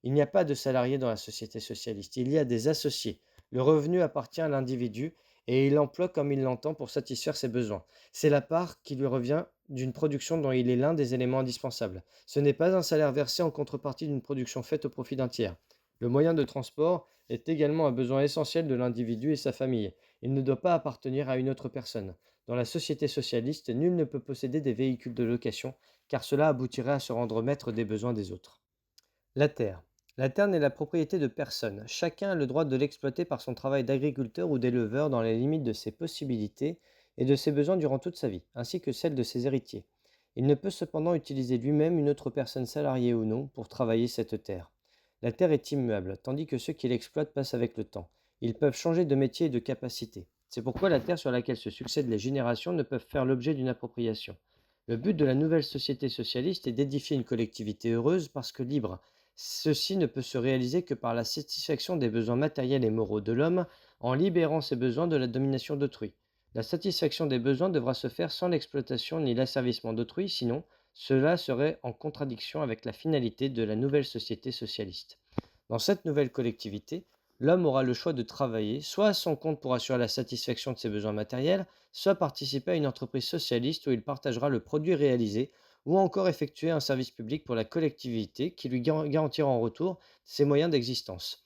Il n'y a pas de salariés dans la société socialiste, il y a des associés. Le revenu appartient à l'individu et il emploie comme il l'entend pour satisfaire ses besoins. C'est la part qui lui revient d'une production dont il est l'un des éléments indispensables. Ce n'est pas un salaire versé en contrepartie d'une production faite au profit d'un tiers. Le moyen de transport est également un besoin essentiel de l'individu et sa famille. Il ne doit pas appartenir à une autre personne. Dans la société socialiste, nul ne peut posséder des véhicules de location, car cela aboutirait à se rendre maître des besoins des autres. La terre. La terre n'est la propriété de personne. Chacun a le droit de l'exploiter par son travail d'agriculteur ou d'éleveur dans les limites de ses possibilités et de ses besoins durant toute sa vie, ainsi que celles de ses héritiers. Il ne peut cependant utiliser lui-même une autre personne salariée ou non pour travailler cette terre. La terre est immuable, tandis que ceux qui l'exploitent passent avec le temps. Ils peuvent changer de métier et de capacité. C'est pourquoi la terre sur laquelle se succèdent les générations ne peuvent faire l'objet d'une appropriation. Le but de la nouvelle société socialiste est d'édifier une collectivité heureuse parce que libre. Ceci ne peut se réaliser que par la satisfaction des besoins matériels et moraux de l'homme en libérant ses besoins de la domination d'autrui. La satisfaction des besoins devra se faire sans l'exploitation ni l'asservissement d'autrui, sinon cela serait en contradiction avec la finalité de la nouvelle société socialiste. Dans cette nouvelle collectivité, l'homme aura le choix de travailler soit à son compte pour assurer la satisfaction de ses besoins matériels, soit participer à une entreprise socialiste où il partagera le produit réalisé, ou encore effectuer un service public pour la collectivité qui lui garantira en retour ses moyens d'existence.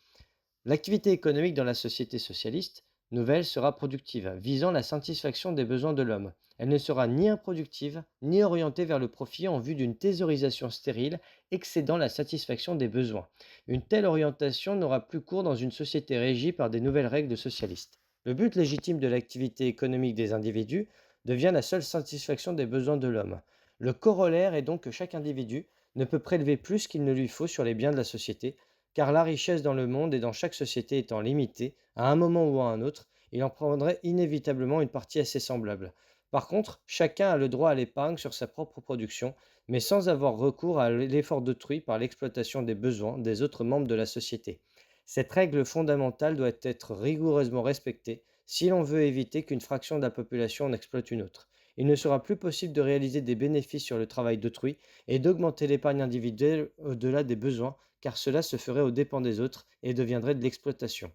L'activité économique dans la société socialiste nouvelle sera productive, visant la satisfaction des besoins de l'homme. Elle ne sera ni improductive, ni orientée vers le profit en vue d'une thésaurisation stérile excédant la satisfaction des besoins. Une telle orientation n'aura plus cours dans une société régie par des nouvelles règles socialistes. Le but légitime de l'activité économique des individus devient la seule satisfaction des besoins de l'homme. Le corollaire est donc que chaque individu ne peut prélever plus qu'il ne lui faut sur les biens de la société, car la richesse dans le monde et dans chaque société étant limitée, à un moment ou à un autre, il en prendrait inévitablement une partie assez semblable. Par contre, chacun a le droit à l'épargne sur sa propre production, mais sans avoir recours à l'effort d'autrui par l'exploitation des besoins des autres membres de la société. Cette règle fondamentale doit être rigoureusement respectée si l'on veut éviter qu'une fraction de la population en exploite une autre. Il ne sera plus possible de réaliser des bénéfices sur le travail d'autrui et d'augmenter l'épargne individuelle au-delà des besoins, car cela se ferait aux dépens des autres et deviendrait de l'exploitation.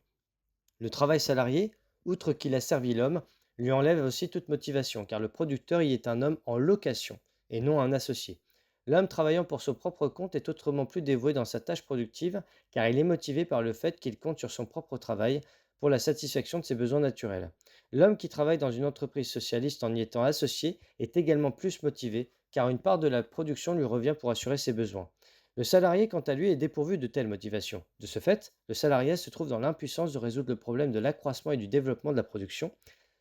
Le travail salarié, outre qu'il a servi l'homme, lui enlève aussi toute motivation, car le producteur y est un homme en location et non un associé. L'homme travaillant pour son propre compte est autrement plus dévoué dans sa tâche productive, car il est motivé par le fait qu'il compte sur son propre travail pour la satisfaction de ses besoins naturels. L'homme qui travaille dans une entreprise socialiste en y étant associé est également plus motivé, car une part de la production lui revient pour assurer ses besoins. Le salarié, quant à lui, est dépourvu de telle motivation. De ce fait, le salarié se trouve dans l'impuissance de résoudre le problème de l'accroissement et du développement de la production.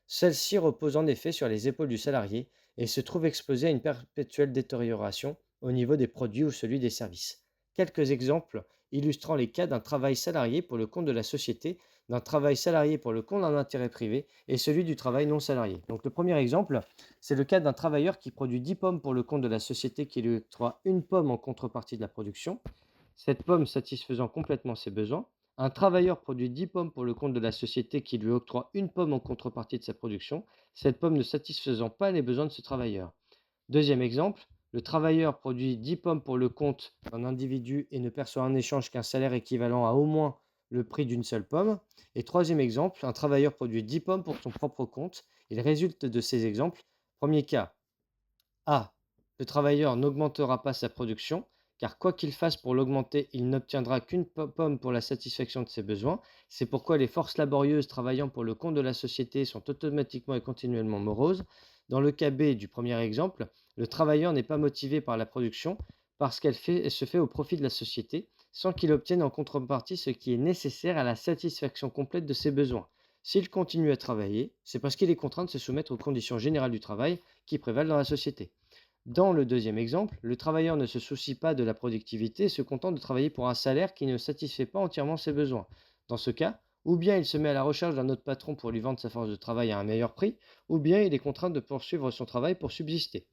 Celle-ci repose en effet sur les épaules du salarié et se trouve exposée à une perpétuelle détérioration au niveau des produits ou celui des services. Quelques exemples illustrant les cas d'un travail salarié pour le compte de la société, d'un travail salarié pour le compte d'un intérêt privé et celui du travail non salarié. Donc le premier exemple, c'est le cas d'un travailleur qui produit 10 pommes pour le compte de la société qui lui octroie une pomme en contrepartie de la production, cette pomme satisfaisant complètement ses besoins. Un travailleur produit 10 pommes pour le compte de la société qui lui octroie une pomme en contrepartie de sa production, cette pomme ne satisfaisant pas les besoins de ce travailleur. Deuxième exemple, le travailleur produit 10 pommes pour le compte d'un individu et ne perçoit en échange qu'un salaire équivalent à au moins le prix d'une seule pomme. Et troisième exemple, un travailleur produit 10 pommes pour son propre compte. Il résulte de ces exemples. Premier cas, A. Le travailleur n'augmentera pas sa production, car quoi qu'il fasse pour l'augmenter, il n'obtiendra qu'une pomme pour la satisfaction de ses besoins. C'est pourquoi les forces laborieuses travaillant pour le compte de la société sont automatiquement et continuellement moroses. Dans le cas B du premier exemple, le travailleur n'est pas motivé par la production parce elle se fait au profit de la société, sans qu'il obtienne en contrepartie ce qui est nécessaire à la satisfaction complète de ses besoins. S'il continue à travailler, c'est parce qu'il est contraint de se soumettre aux conditions générales du travail qui prévalent dans la société. Dans le deuxième exemple, le travailleur ne se soucie pas de la productivité et se contente de travailler pour un salaire qui ne satisfait pas entièrement ses besoins. Dans ce cas, ou bien il se met à la recherche d'un autre patron pour lui vendre sa force de travail à un meilleur prix, ou bien il est contraint de poursuivre son travail pour subsister.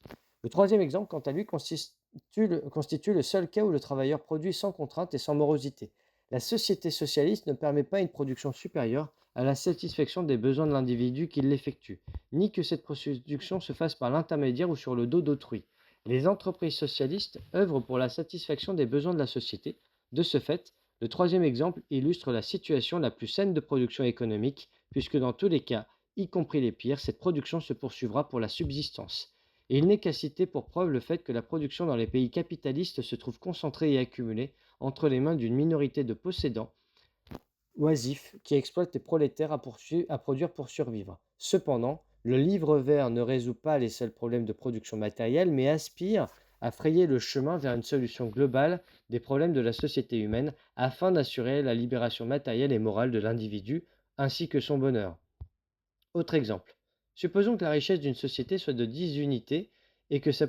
Le troisième exemple, quant à lui, constitue le seul cas où le travailleur produit sans contrainte et sans morosité. La société socialiste ne permet pas une production supérieure à la satisfaction des besoins de l'individu qui l'effectue, ni que cette production se fasse par l'intermédiaire ou sur le dos d'autrui. Les entreprises socialistes œuvrent pour la satisfaction des besoins de la société. De ce fait, le troisième exemple illustre la situation la plus saine de production économique, puisque dans tous les cas, y compris les pires, cette production se poursuivra pour la subsistance. Et il n'est qu'à citer pour preuve le fait que la production dans les pays capitalistes se trouve concentrée et accumulée entre les mains d'une minorité de possédants oisifs qui exploitent les prolétaires à produire pour survivre. Cependant, le livre vert ne résout pas les seuls problèmes de production matérielle, mais aspire à frayer le chemin vers une solution globale des problèmes de la société humaine afin d'assurer la libération matérielle et morale de l'individu ainsi que son bonheur. Autre exemple. Supposons que la richesse d'une société soit de 10 unités et que sa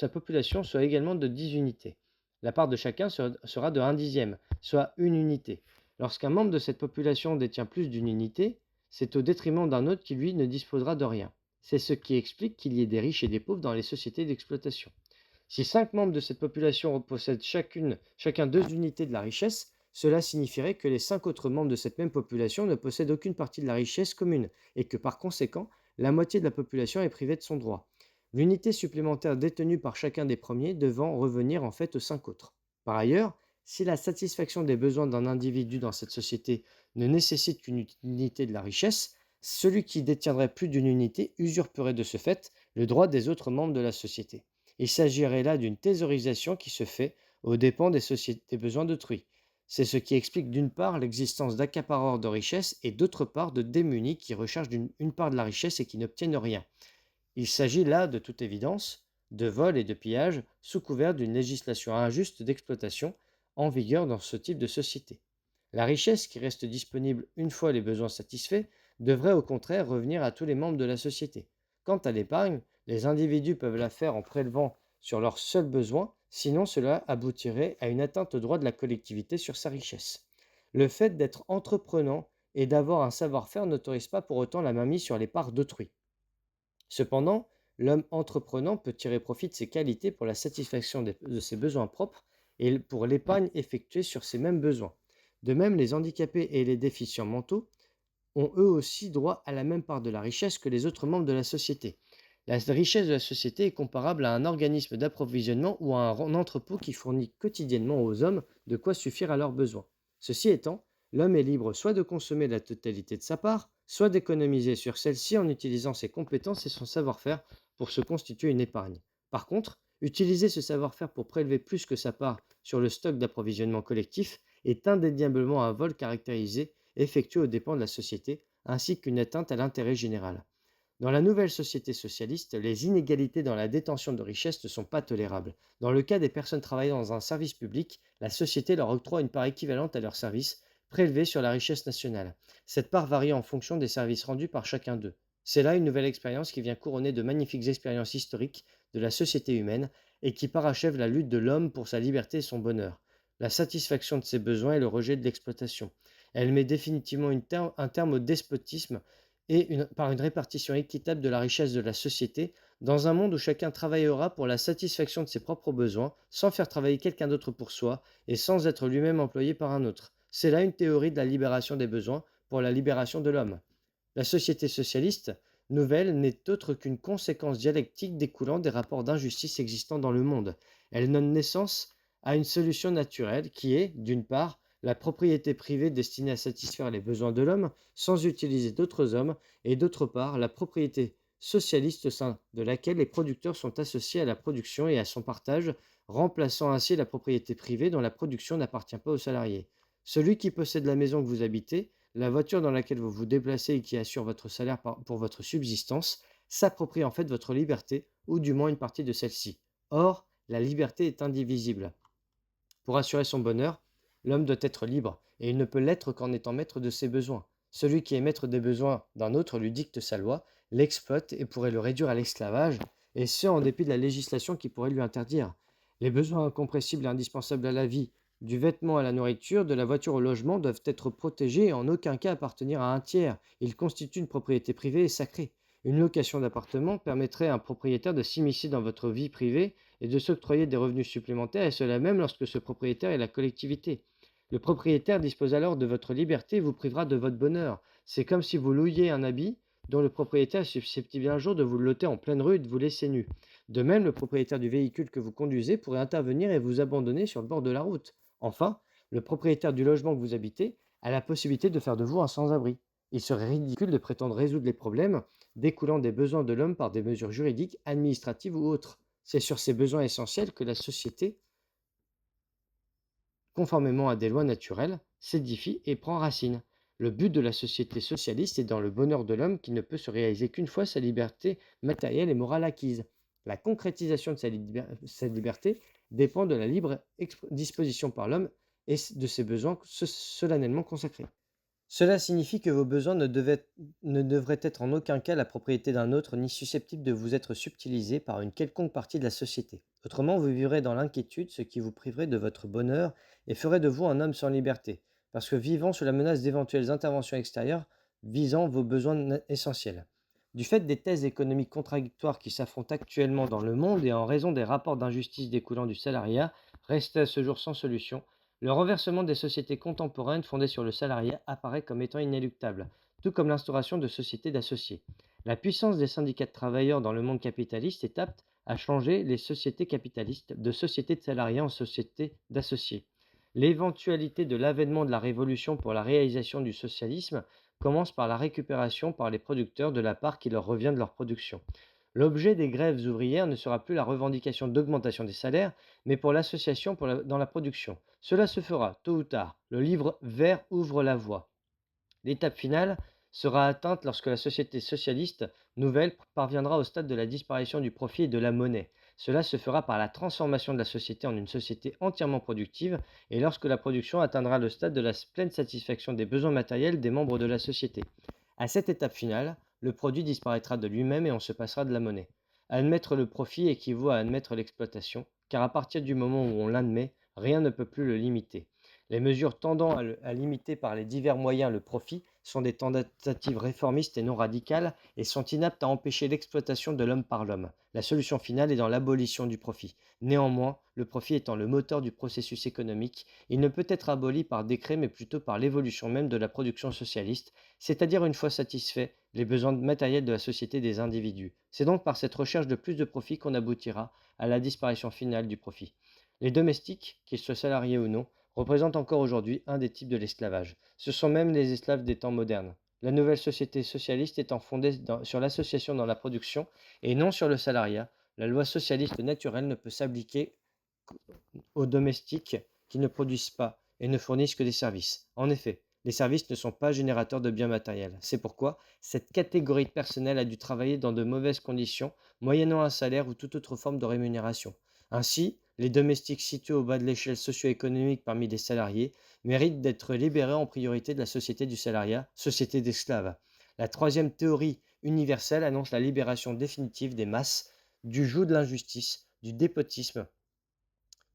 population soit également de 10 unités. La part de chacun sera de 1 dixième, soit une unité. Lorsqu'un membre de cette population détient plus d'une unité, c'est au détriment d'un autre qui, lui, ne disposera de rien. C'est ce qui explique qu'il y ait des riches et des pauvres dans les sociétés d'exploitation. Si 5 membres de cette population possèdent chacun 2 unités de la richesse, cela signifierait que les 5 autres membres de cette même population ne possèdent aucune partie de la richesse commune et que par conséquent, la moitié de la population est privée de son droit. L'unité supplémentaire détenue par chacun des premiers devant revenir en fait aux 5 autres. Par ailleurs, si la satisfaction des besoins d'un individu dans cette société ne nécessite qu'une unité de la richesse, celui qui détiendrait plus d'une unité usurperait de ce fait le droit des autres membres de la société. Il s'agirait là d'une thésaurisation qui se fait aux dépens des besoins d'autrui. C'est ce qui explique d'une part l'existence d'accapareurs de richesse et d'autre part de démunis qui recherchent une part de la richesse et qui n'obtiennent rien. Il s'agit là, de toute évidence, de vol et de pillage sous couvert d'une législation injuste d'exploitation en vigueur dans ce type de société. La richesse qui reste disponible une fois les besoins satisfaits devrait au contraire revenir à tous les membres de la société. Quant à l'épargne, les individus peuvent la faire en prélevant sur leurs seuls besoins, sinon cela aboutirait à une atteinte au droit de la collectivité sur sa richesse. Le fait d'être entreprenant et d'avoir un savoir-faire n'autorise pas pour autant la mainmise sur les parts d'autrui. Cependant, l'homme entreprenant peut tirer profit de ses qualités pour la satisfaction de ses besoins propres et pour l'épargne effectuée sur ces mêmes besoins. De même, les handicapés et les déficients mentaux ont eux aussi droit à la même part de la richesse que les autres membres de la société. La richesse de la société est comparable à un organisme d'approvisionnement ou à un entrepôt qui fournit quotidiennement aux hommes de quoi suffire à leurs besoins. Ceci étant, l'homme est libre soit de consommer la totalité de sa part, soit d'économiser sur celle-ci en utilisant ses compétences et son savoir-faire pour se constituer une épargne. Par contre, utiliser ce savoir-faire pour prélever plus que sa part sur le stock d'approvisionnement collectif est indéniablement un vol caractérisé effectué aux dépens de la société, ainsi qu'une atteinte à l'intérêt général. Dans la nouvelle société socialiste, les inégalités dans la détention de richesses ne sont pas tolérables. Dans le cas des personnes travaillant dans un service public, la société leur octroie une part équivalente à leur service, prélevée sur la richesse nationale. Cette part varie en fonction des services rendus par chacun d'eux. C'est là une nouvelle expérience qui vient couronner de magnifiques expériences historiques de la société humaine et qui parachève la lutte de l'homme pour sa liberté et son bonheur, la satisfaction de ses besoins et le rejet de l'exploitation. Elle met définitivement un terme au despotisme par une répartition équitable de la richesse de la société, dans un monde où chacun travaillera pour la satisfaction de ses propres besoins, sans faire travailler quelqu'un d'autre pour soi, et sans être lui-même employé par un autre. C'est là une théorie de la libération des besoins pour la libération de l'homme. La société socialiste nouvelle n'est autre qu'une conséquence dialectique découlant des rapports d'injustice existants dans le monde. Elle donne naissance à une solution naturelle qui est, d'une part, la propriété privée destinée à satisfaire les besoins de l'homme sans utiliser d'autres hommes, et d'autre part, la propriété socialiste au sein de laquelle les producteurs sont associés à la production et à son partage, remplaçant ainsi la propriété privée dont la production n'appartient pas aux salariés. Celui qui possède la maison que vous habitez, la voiture dans laquelle vous vous déplacez et qui assure votre salaire pour votre subsistance, s'approprie en fait votre liberté, ou du moins une partie de celle-ci. Or, la liberté est indivisible. Pour assurer son bonheur, l'homme doit être libre, et il ne peut l'être qu'en étant maître de ses besoins. Celui qui est maître des besoins d'un autre lui dicte sa loi, l'exploite et pourrait le réduire à l'esclavage, et ce en dépit de la législation qui pourrait lui interdire. Les besoins incompressibles et indispensables à la vie, du vêtement à la nourriture, de la voiture au logement, doivent être protégés et en aucun cas appartenir à un tiers. Ils constituent une propriété privée et sacrée. Une location d'appartement permettrait à un propriétaire de s'immiscer dans votre vie privée et de s'octroyer des revenus supplémentaires, et cela même lorsque ce propriétaire est la collectivité. Le propriétaire dispose alors de votre liberté et vous privera de votre bonheur. C'est comme si vous louiez un habit dont le propriétaire est susceptible un jour de vous le loter en pleine rue et de vous laisser nu. De même, le propriétaire du véhicule que vous conduisez pourrait intervenir et vous abandonner sur le bord de la route. Enfin, le propriétaire du logement que vous habitez a la possibilité de faire de vous un sans-abri. Il serait ridicule de prétendre résoudre les problèmes découlant des besoins de l'homme par des mesures juridiques, administratives ou autres. C'est sur ces besoins essentiels que la société, conformément à des lois naturelles, s'édifie et prend racine. Le but de la société socialiste est dans le bonheur de l'homme qui ne peut se réaliser qu'une fois sa liberté matérielle et morale acquise. La concrétisation de cette liberté dépend de la libre disposition par l'homme et de ses besoins solennellement consacrés. Cela signifie que vos besoins ne devraient être en aucun cas la propriété d'un autre ni susceptibles de vous être subtilisés par une quelconque partie de la société. Autrement, vous vivrez dans l'inquiétude, ce qui vous priverait de votre bonheur et ferait de vous un homme sans liberté, parce que vivant sous la menace d'éventuelles interventions extérieures visant vos besoins essentiels. Du fait des thèses économiques contradictoires qui s'affrontent actuellement dans le monde et en raison des rapports d'injustice découlant du salariat, restés à ce jour sans solution, le renversement des sociétés contemporaines fondées sur le salariat apparaît comme étant inéluctable, tout comme l'instauration de sociétés d'associés. La puissance des syndicats de travailleurs dans le monde capitaliste est apte à changer les sociétés capitalistes de sociétés de salariés en sociétés d'associés. L'éventualité de l'avènement de la révolution pour la réalisation du socialisme commence par la récupération par les producteurs de la part qui leur revient de leur production. L'objet des grèves ouvrières ne sera plus la revendication d'augmentation des salaires, mais pour l'association dans la production. Cela se fera, tôt ou tard. Le livre vert ouvre la voie. L'étape finale sera atteinte lorsque la société socialiste nouvelle parviendra au stade de la disparition du profit et de la monnaie. Cela se fera par la transformation de la société en une société entièrement productive et lorsque la production atteindra le stade de la pleine satisfaction des besoins matériels des membres de la société. À cette étape finale, le produit disparaîtra de lui-même et on se passera de la monnaie. Admettre le profit équivaut à admettre l'exploitation, car à partir du moment où on l'admet, rien ne peut plus le limiter. Les mesures tendant à limiter par les divers moyens le profit sont des tentatives réformistes et non radicales et sont inaptes à empêcher l'exploitation de l'homme par l'homme. La solution finale est dans l'abolition du profit. Néanmoins, le profit étant le moteur du processus économique, il ne peut être aboli par décret mais plutôt par l'évolution même de la production socialiste, c'est-à-dire une fois satisfaits les besoins matériels de la société des individus. C'est donc par cette recherche de plus de profit qu'on aboutira à la disparition finale du profit. Les domestiques, qu'ils soient salariés ou non, représentent encore aujourd'hui un des types de l'esclavage. Ce sont même les esclaves des temps modernes. La nouvelle société socialiste étant fondée sur l'association dans la production et non sur le salariat, la loi socialiste naturelle ne peut s'appliquer aux domestiques qui ne produisent pas et ne fournissent que des services. En effet, les services ne sont pas générateurs de biens matériels. C'est pourquoi cette catégorie de personnel a dû travailler dans de mauvaises conditions, moyennant un salaire ou toute autre forme de rémunération. Ainsi, les domestiques situés au bas de l'échelle socio-économique parmi les salariés méritent d'être libérés en priorité de la société du salariat, société d'esclaves. La troisième théorie universelle annonce la libération définitive des masses du joug de l'injustice, du despotisme,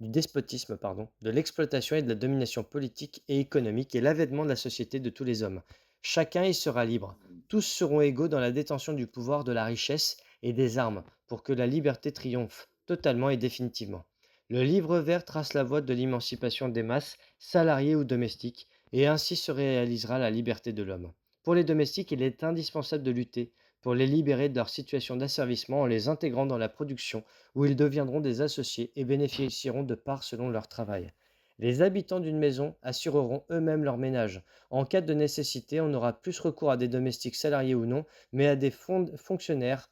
de l'exploitation et de la domination politique et économique et l'avènement de la société de tous les hommes. Chacun y sera libre. Tous seront égaux dans la détention du pouvoir, de la richesse et des armes pour que la liberté triomphe totalement et définitivement. Le livre vert trace la voie de l'émancipation des masses, salariés ou domestiques, et ainsi se réalisera la liberté de l'homme. Pour les domestiques, il est indispensable de lutter pour les libérer de leur situation d'asservissement en les intégrant dans la production où ils deviendront des associés et bénéficieront de parts selon leur travail. Les habitants d'une maison assureront eux-mêmes leur ménage. En cas de nécessité, on n'aura plus recours à des domestiques salariés ou non, mais à des fonctionnaires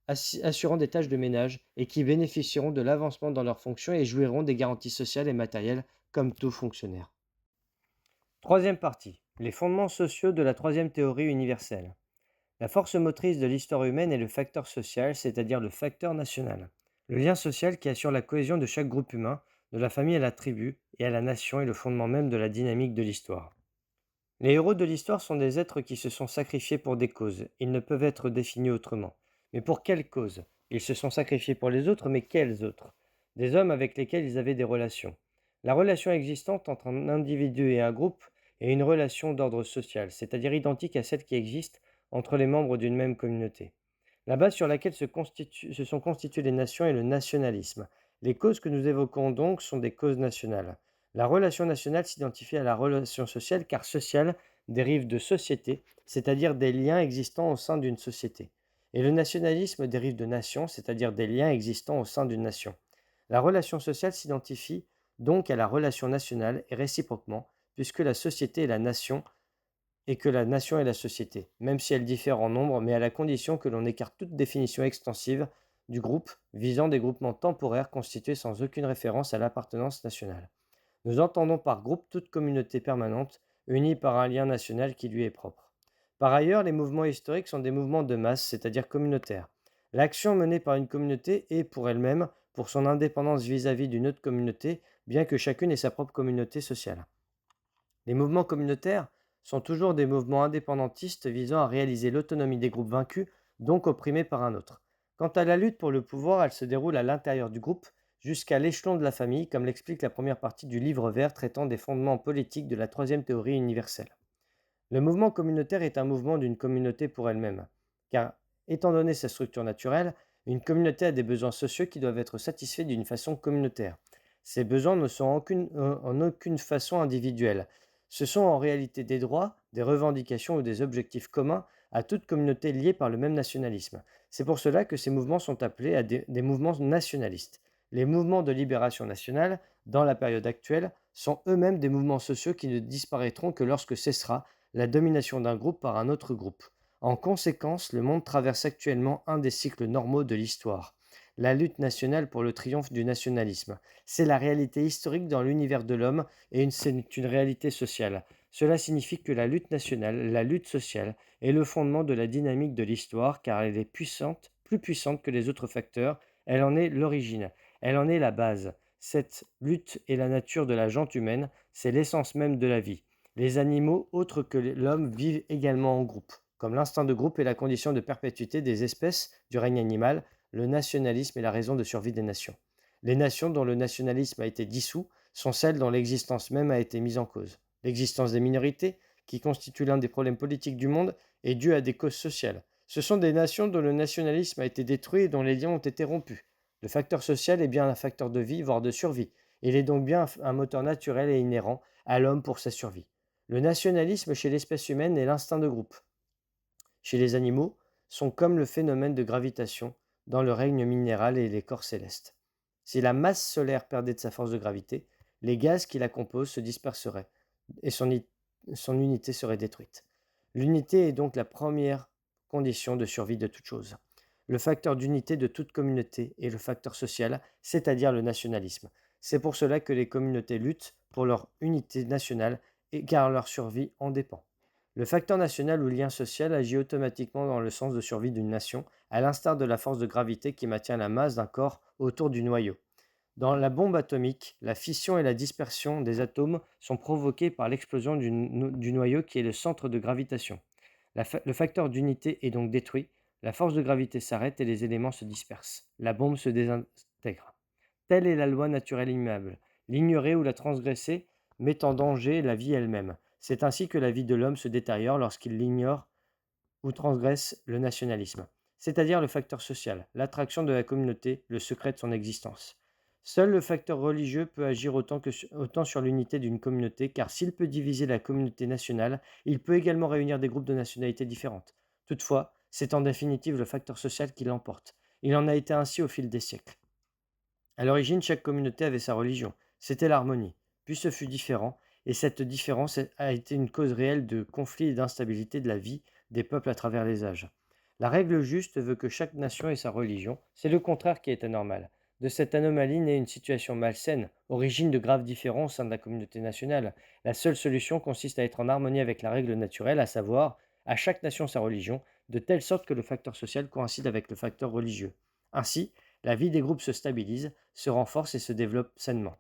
assurant des tâches de ménage et qui bénéficieront de l'avancement dans leurs fonctions et jouiront des garanties sociales et matérielles comme tout fonctionnaire. Troisième partie. Les fondements sociaux de la troisième théorie universelle. La force motrice de l'histoire humaine est le facteur social, c'est-à-dire le facteur national. Le lien social qui assure la cohésion de chaque groupe humain, de la famille à la tribu et à la nation est le fondement même de la dynamique de l'histoire. Les héros de l'histoire sont des êtres qui se sont sacrifiés pour des causes. Ils ne peuvent être définis autrement. Mais pour quelles causes? Ils se sont sacrifiés pour les autres, mais quels autres? Des hommes avec lesquels ils avaient des relations. La relation existante entre un individu et un groupe est une relation d'ordre social, c'est-à-dire identique à celle qui existe entre les membres d'une même communauté. La base sur laquelle se sont constituées les nations est le nationalisme. Les causes que nous évoquons donc sont des causes nationales. La relation nationale s'identifie à la relation sociale car sociale dérive de société, c'est-à-dire des liens existant au sein d'une société. Et le nationalisme dérive de nation, c'est-à-dire des liens existant au sein d'une nation. La relation sociale s'identifie donc à la relation nationale et réciproquement, puisque la société est la nation et que la nation est la société, même si elles diffèrent en nombre, mais à la condition que l'on écarte toute définition extensive du groupe, visant des groupements temporaires constitués sans aucune référence à l'appartenance nationale. Nous entendons par groupe toute communauté permanente, unie par un lien national qui lui est propre. Par ailleurs, les mouvements historiques sont des mouvements de masse, c'est-à-dire communautaires. L'action menée par une communauté est, pour elle-même, pour son indépendance vis-à-vis d'une autre communauté, bien que chacune ait sa propre communauté sociale. Les mouvements communautaires sont toujours des mouvements indépendantistes visant à réaliser l'autonomie des groupes vaincus, donc opprimés par un autre. Quant à la lutte pour le pouvoir, elle se déroule à l'intérieur du groupe, jusqu'à l'échelon de la famille, comme l'explique la première partie du livre vert traitant des fondements politiques de la troisième théorie universelle. Le mouvement communautaire est un mouvement d'une communauté pour elle-même, car, étant donné sa structure naturelle, une communauté a des besoins sociaux qui doivent être satisfaits d'une façon communautaire. Ces besoins ne sont en aucune façon individuels. Ce sont en réalité des droits, des revendications ou des objectifs communs à toute communauté liée par le même nationalisme. C'est pour cela que ces mouvements sont appelés des mouvements nationalistes. Les mouvements de libération nationale, dans la période actuelle, sont eux-mêmes des mouvements sociaux qui ne disparaîtront que lorsque cessera la domination d'un groupe par un autre groupe. En conséquence, le monde traverse actuellement un des cycles normaux de l'histoire, la lutte nationale pour le triomphe du nationalisme. C'est la réalité historique dans l'univers de l'homme et c'est une réalité sociale. Cela signifie que la lutte nationale, la lutte sociale, est le fondement de la dynamique de l'histoire car elle est puissante, plus puissante que les autres facteurs, elle en est l'origine, elle en est la base. Cette lutte est la nature de la jante humaine, c'est l'essence même de la vie. Les animaux, autres que l'homme, vivent également en groupe. Comme l'instinct de groupe est la condition de perpétuité des espèces du règne animal, le nationalisme est la raison de survie des nations. Les nations dont le nationalisme a été dissous sont celles dont l'existence même a été mise en cause. L'existence des minorités, qui constitue l'un des problèmes politiques du monde, est due à des causes sociales. Ce sont des nations dont le nationalisme a été détruit et dont les liens ont été rompus. Le facteur social est bien un facteur de vie, voire de survie. Il est donc bien un moteur naturel et inhérent à l'homme pour sa survie. Le nationalisme chez l'espèce humaine est l'instinct de groupe. Chez les animaux, sont comme le phénomène de gravitation dans le règne minéral et les corps célestes. Si la masse solaire perdait de sa force de gravité, les gaz qui la composent se disperseraient et son unité serait détruite. L'unité est donc la première condition de survie de toute chose. Le facteur d'unité de toute communauté est le facteur social, c'est-à-dire le nationalisme. C'est pour cela que les communautés luttent pour leur unité nationale et car leur survie en dépend. Le facteur national ou lien social agit automatiquement dans le sens de survie d'une nation, à l'instar de la force de gravité qui maintient la masse d'un corps autour du noyau. Dans la bombe atomique, la fission et la dispersion des atomes sont provoquées par l'explosion du noyau qui est le centre de gravitation. Le facteur d'unité est donc détruit, la force de gravité s'arrête et les éléments se dispersent. La bombe se désintègre. Telle est la loi naturelle immuable. L'ignorer ou la transgresser met en danger la vie elle-même. C'est ainsi que la vie de l'homme se détériore lorsqu'il l'ignore ou transgresse le nationalisme, c'est-à-dire le facteur social, l'attraction de la communauté, le secret de son existence. Seul le facteur religieux peut agir autant sur l'unité d'une communauté, car s'il peut diviser la communauté nationale, il peut également réunir des groupes de nationalités différentes. Toutefois, c'est en définitive le facteur social qui l'emporte. Il en a été ainsi au fil des siècles. À l'origine, chaque communauté avait sa religion, c'était l'harmonie. Puis ce fut différent, et cette différence a été une cause réelle de conflits et d'instabilité de la vie des peuples à travers les âges. La règle juste veut que chaque nation ait sa religion, c'est le contraire qui est anormal. De cette anomalie naît une situation malsaine, origine de graves différends au sein de la communauté nationale. La seule solution consiste à être en harmonie avec la règle naturelle, à savoir, à chaque nation sa religion, de telle sorte que le facteur social coïncide avec le facteur religieux. Ainsi, la vie des groupes se stabilise, se renforce et se développe sainement.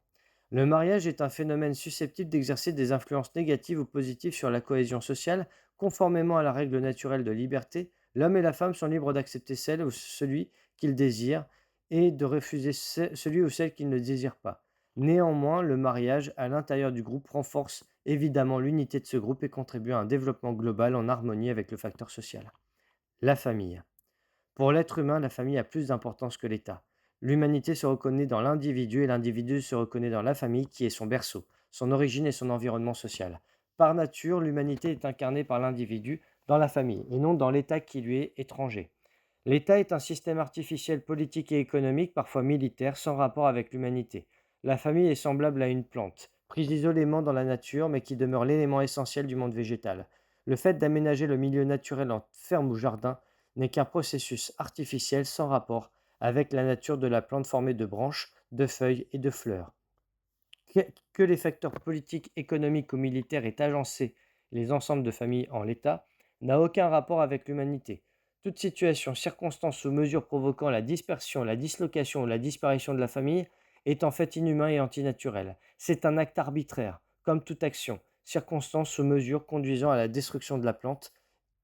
Le mariage est un phénomène susceptible d'exercer des influences négatives ou positives sur la cohésion sociale, conformément à la règle naturelle de liberté, L'homme et la femme sont libres d'accepter celle ou celui qu'ils désirent et de refuser celui ou celle qu'ils ne désirent pas. Néanmoins, le mariage à l'intérieur du groupe renforce évidemment l'unité de ce groupe et contribue à un développement global en harmonie avec le facteur social. La famille. Pour l'être humain, la famille a plus d'importance que l'État. L'humanité se reconnaît dans l'individu et l'individu se reconnaît dans la famille qui est son berceau, son origine et son environnement social. Par nature, l'humanité est incarnée par l'individu dans la famille et non dans l'État qui lui est étranger. L'État est un système artificiel politique et économique, parfois militaire, sans rapport avec l'humanité. La famille est semblable à une plante, prise isolément dans la nature, mais qui demeure l'élément essentiel du monde végétal. Le fait d'aménager le milieu naturel en ferme ou jardin n'est qu'un processus artificiel sans rapport avec la nature de la plante formée de branches, de feuilles et de fleurs. Que les facteurs politiques, économiques ou militaires aient agencé les ensembles de familles en l'état n'a aucun rapport avec l'humanité. Toute situation, circonstance ou mesure provoquant la dispersion, la dislocation ou la disparition de la famille est en fait inhumain et antinaturel. C'est un acte arbitraire, comme toute action, circonstance ou mesure conduisant à la destruction de la plante,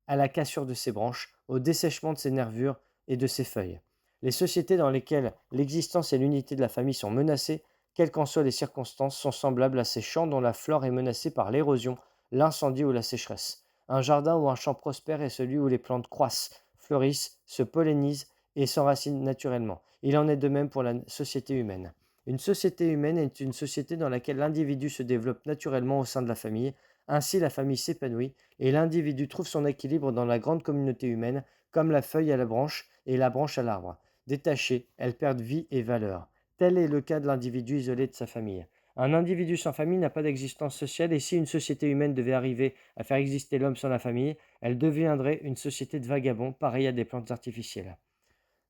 à la cassure de ses branches, au dessèchement de ses nervures et de ses feuilles. Les sociétés dans lesquelles l'existence et l'unité de la famille sont menacées, quelles qu'en soient les circonstances, sont semblables à ces champs dont la flore est menacée par l'érosion, l'incendie ou la sécheresse. Un jardin ou un champ prospère est celui où les plantes croissent, fleurissent, se pollinisent et s'enracinent naturellement. Il en est de même pour la société humaine. Une société humaine est une société dans laquelle l'individu se développe naturellement au sein de la famille. Ainsi, la famille s'épanouit et l'individu trouve son équilibre dans la grande communauté humaine, comme la feuille à la branche et la branche à l'arbre. Détachées, elles perdent vie et valeur. Tel est le cas de l'individu isolé de sa famille. Un individu sans famille n'a pas d'existence sociale et si une société humaine devait arriver à faire exister l'homme sans la famille, elle deviendrait une société de vagabonds, pareille à des plantes artificielles.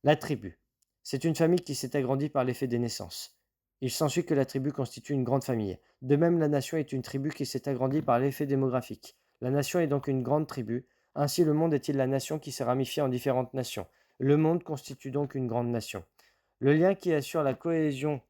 La tribu. C'est une famille qui s'est agrandie par l'effet des naissances. Il s'ensuit que la tribu constitue une grande famille. De même, la nation est une tribu qui s'est agrandie par l'effet démographique. La nation est donc une grande tribu. Ainsi, le monde est-il la nation qui s'est ramifiée en différentes nations. Le monde constitue donc une grande nation. Le lien qui assure la cohésion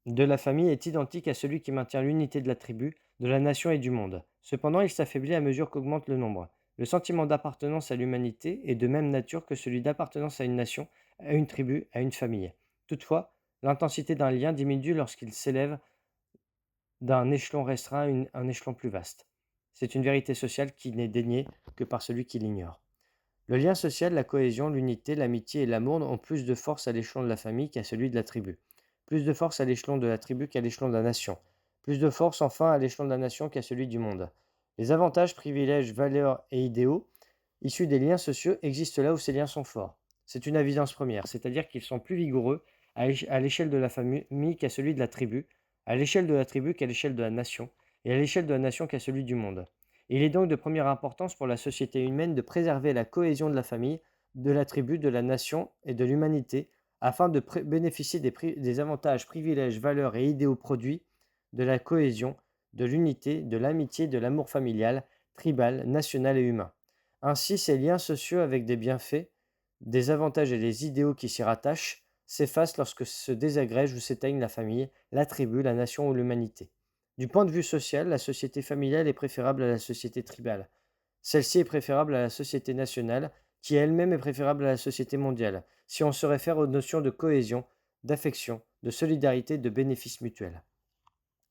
de la famille est identique à celui qui maintient l'unité de la tribu, de la nation et du monde. Cependant, il s'affaiblit à mesure qu'augmente le nombre. Le sentiment d'appartenance à l'humanité est de même nature que celui d'appartenance à une nation, à une tribu, à une famille. Toutefois, l'intensité d'un lien diminue lorsqu'il s'élève d'un échelon restreint à un échelon plus vaste. C'est une vérité sociale qui n'est déniée que par celui qui l'ignore. Le lien social, la cohésion, l'unité, l'amitié et l'amour ont plus de force à l'échelon de la famille qu'à celui de la tribu. Plus de force à l'échelon de la tribu qu'à l'échelon de la nation. Plus de force enfin à l'échelon de la nation qu'à celui du monde. Les avantages, privilèges, valeurs et idéaux issus des liens sociaux existent là où ces liens sont forts. C'est une évidence première, c'est-à-dire qu'ils sont plus vigoureux à l'échelle de la famille qu'à celui de la tribu, à l'échelle de la tribu qu'à l'échelle de la nation, et à l'échelle de la nation qu'à celui du monde. Il est donc de première importance pour la société humaine de préserver la cohésion de la famille, de la tribu, de la nation et de l'humanité, afin de bénéficier des avantages, privilèges, valeurs et idéaux produits de la cohésion, de l'unité, de l'amitié, de l'amour familial, tribal, national et humain. Ainsi, ces liens sociaux avec des bienfaits, des avantages et des idéaux qui s'y rattachent s'effacent lorsque se désagrège ou s'éteigne la famille, la tribu, la nation ou l'humanité. Du point de vue social, la société familiale est préférable à la société tribale. Celle-ci est préférable à la société nationale, qui elle-même est préférable à la société mondiale, si on se réfère aux notions de cohésion, d'affection, de solidarité, de bénéfice mutuel.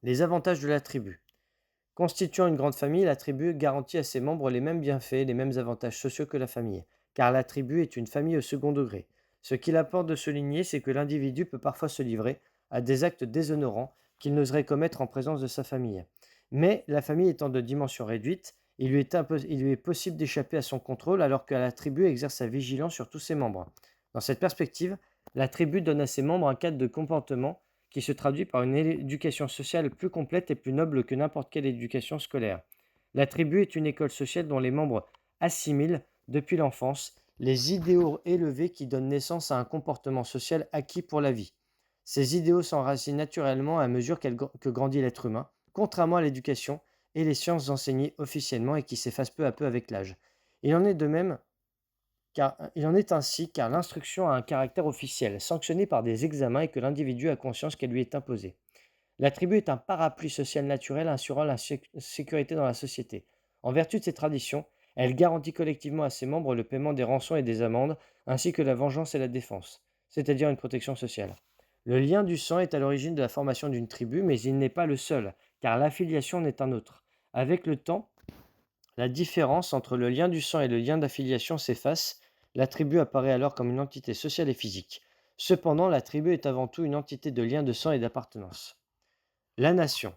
Les avantages de la tribu. Constituant une grande famille, la tribu garantit à ses membres les mêmes bienfaits, les mêmes avantages sociaux que la famille, car la tribu est une famille au second degré. Ce qu'il apporte de souligner, c'est que l'individu peut parfois se livrer à des actes déshonorants qu'il n'oserait commettre en présence de sa famille. Mais la famille étant de dimension réduite, il lui est possible d'échapper à son contrôle alors que la tribu exerce sa vigilance sur tous ses membres. Dans cette perspective, la tribu donne à ses membres un cadre de comportement qui se traduit par une éducation sociale plus complète et plus noble que n'importe quelle éducation scolaire. La tribu est une école sociale dont les membres assimilent, depuis l'enfance, les idéaux élevés qui donnent naissance à un comportement social acquis pour la vie. Ces idéaux s'enracinent naturellement à mesure que grandit l'être humain, contrairement à l'éducation et les sciences enseignées officiellement et qui s'effacent peu à peu avec l'âge. Il en est de même il en est ainsi car l'instruction a un caractère officiel, sanctionné par des examens et que l'individu a conscience qu'elle lui est imposée. La tribu est un parapluie social naturel assurant la sécurité dans la société. En vertu de ces traditions, Elle garantit collectivement à ses membres le paiement des rançons et des amendes, ainsi que la vengeance et la défense, c'est-à-dire une protection sociale. Le lien du sang est à l'origine de la formation d'une tribu, mais il n'est pas le seul, car l'affiliation n'est un autre. Avec le temps, la différence entre le lien du sang et le lien d'affiliation s'efface, la tribu apparaît alors comme une entité sociale et physique. Cependant, la tribu est avant tout une entité de lien de sang et d'appartenance. La nation.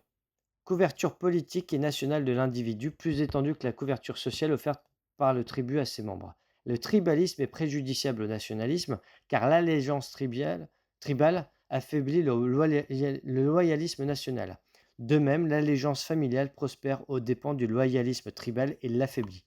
Couverture politique et nationale de l'individu, plus étendue que la couverture sociale offerte par le tribut à ses membres. Le tribalisme est préjudiciable au nationalisme, car l'allégeance tribale affaiblit le loyalisme national. De même, l'allégeance familiale prospère aux dépens du loyalisme tribal et l'affaiblit.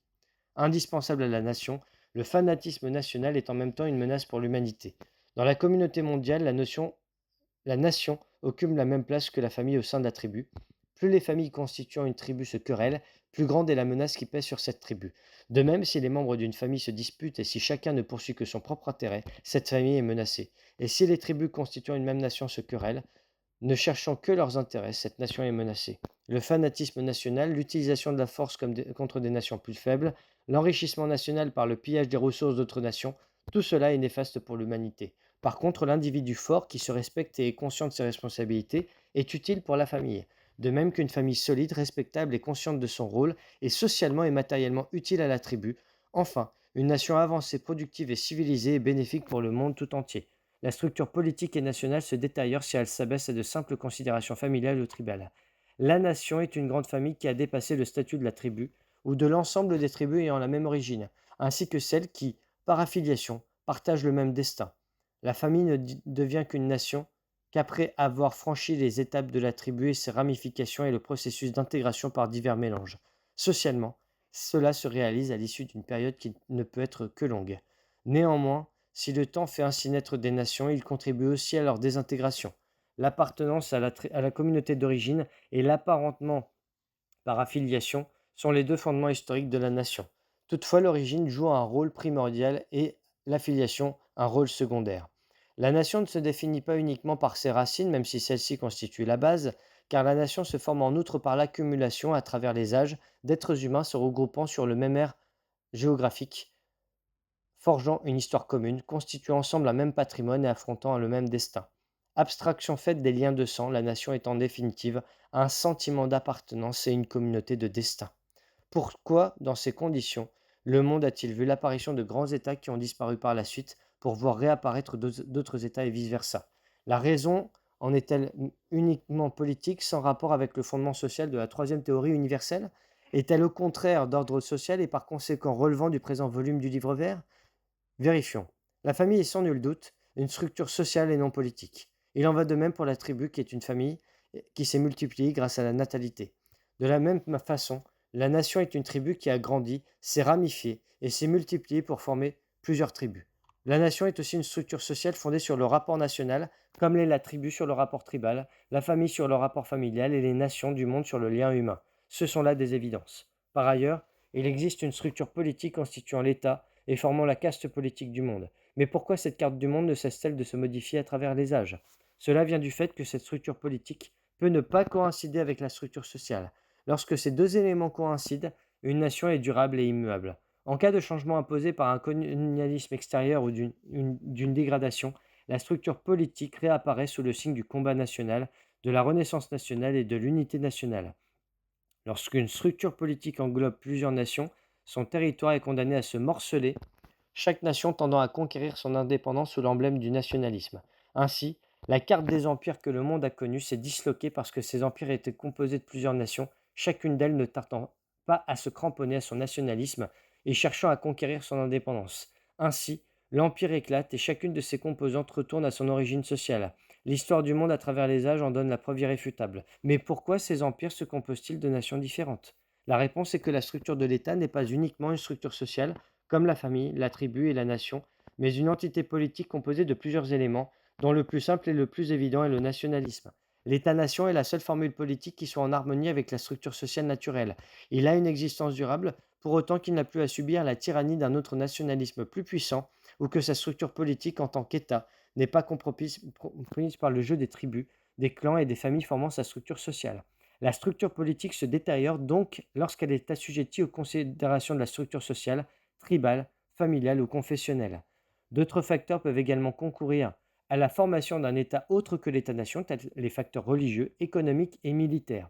Indispensable à la nation, le fanatisme national est en même temps une menace pour l'humanité. Dans la communauté mondiale, la nation occupe la même place que la famille au sein de la tribu. Plus les familles constituant une tribu se querellent, plus grande est la menace qui pèse sur cette tribu. De même, si les membres d'une famille se disputent et si chacun ne poursuit que son propre intérêt, cette famille est menacée. Et si les tribus constituant une même nation se querellent, ne cherchant que leurs intérêts, cette nation est menacée. Le fanatisme national, l'utilisation de la force contre des nations plus faibles, l'enrichissement national par le pillage des ressources d'autres nations, tout cela est néfaste pour l'humanité. Par contre, l'individu fort, qui se respecte et est conscient de ses responsabilités, est utile pour la famille. De même qu'une famille solide, respectable et consciente de son rôle, est socialement et matériellement utile à la tribu. Enfin, une nation avancée, productive et civilisée est bénéfique pour le monde tout entier. La structure politique et nationale se détériore si elle s'abaisse à de simples considérations familiales ou tribales. La nation est une grande famille qui a dépassé le statut de la tribu, ou de l'ensemble des tribus ayant la même origine, ainsi que celles qui, par affiliation, partagent le même destin. La famille ne devient qu'une nation qu'après avoir franchi les étapes de la tribu et ses ramifications et le processus d'intégration par divers mélanges. Socialement, cela se réalise à l'issue d'une période qui ne peut être que longue. Néanmoins, si le temps fait ainsi naître des nations, il contribue aussi à leur désintégration. L'appartenance à la communauté d'origine et l'apparentement par affiliation sont les deux fondements historiques de la nation. Toutefois, l'origine joue un rôle primordial et l'affiliation un rôle secondaire. La nation ne se définit pas uniquement par ses racines, même si celles-ci constituent la base, car la nation se forme en outre par l'accumulation, à travers les âges, d'êtres humains se regroupant sur le même aire géographique, forgeant une histoire commune, constituant ensemble un même patrimoine et affrontant le même destin. Abstraction faite des liens de sang, la nation est en définitive un sentiment d'appartenance et une communauté de destin. Pourquoi, dans ces conditions, le monde a-t-il vu l'apparition de grands États qui ont disparu par la suite pour voir réapparaître d'autres États et vice-versa? La raison en est-elle uniquement politique, sans rapport avec le fondement social de la troisième théorie universelle? Est-elle au contraire d'ordre social et par conséquent relevant du présent volume du livre vert? Vérifions. La famille est sans nul doute une structure sociale et non politique. Il en va de même pour la tribu qui est une famille qui s'est multipliée grâce à la natalité. De la même façon, la nation est une tribu qui a grandi, s'est ramifiée et s'est multipliée pour former plusieurs tribus. La nation est aussi une structure sociale fondée sur le rapport national, comme l'est la tribu sur le rapport tribal, la famille sur le rapport familial et les nations du monde sur le lien humain. Ce sont là des évidences. Par ailleurs, il existe une structure politique constituant l'État et formant la caste politique du monde. Mais pourquoi cette carte du monde ne cesse-t-elle de se modifier à travers les âges? Cela vient du fait que cette structure politique peut ne pas coïncider avec la structure sociale. Lorsque ces deux éléments coïncident, une nation est durable et immuable. En cas de changement imposé par un colonialisme extérieur ou d'une dégradation, la structure politique réapparaît sous le signe du combat national, de la renaissance nationale et de l'unité nationale. Lorsqu'une structure politique englobe plusieurs nations, son territoire est condamné à se morceler, chaque nation tendant à conquérir son indépendance sous l'emblème du nationalisme. Ainsi, la carte des empires que le monde a connue s'est disloquée parce que ces empires étaient composés de plusieurs nations, chacune d'elles ne tardant pas à se cramponner à son nationalisme et cherchant à conquérir son indépendance. Ainsi, l'empire éclate et chacune de ses composantes retourne à son origine sociale. L'histoire du monde à travers les âges en donne la preuve irréfutable. Mais pourquoi ces empires se composent-ils de nations différentes? La réponse est que la structure de l'État n'est pas uniquement une structure sociale, comme la famille, la tribu et la nation, mais une entité politique composée de plusieurs éléments, dont le plus simple et le plus évident est le nationalisme. L'État-nation est la seule formule politique qui soit en harmonie avec la structure sociale naturelle. Il a une existence durable, pour autant qu'il n'a plus à subir la tyrannie d'un autre nationalisme plus puissant, ou que sa structure politique en tant qu'État n'est pas compromise par le jeu des tribus, des clans et des familles formant sa structure sociale. La structure politique se détériore donc lorsqu'elle est assujettie aux considérations de la structure sociale, tribale, familiale ou confessionnelle. D'autres facteurs peuvent également concourir à la formation d'un État autre que l'État-nation, tels les facteurs religieux, économiques et militaires.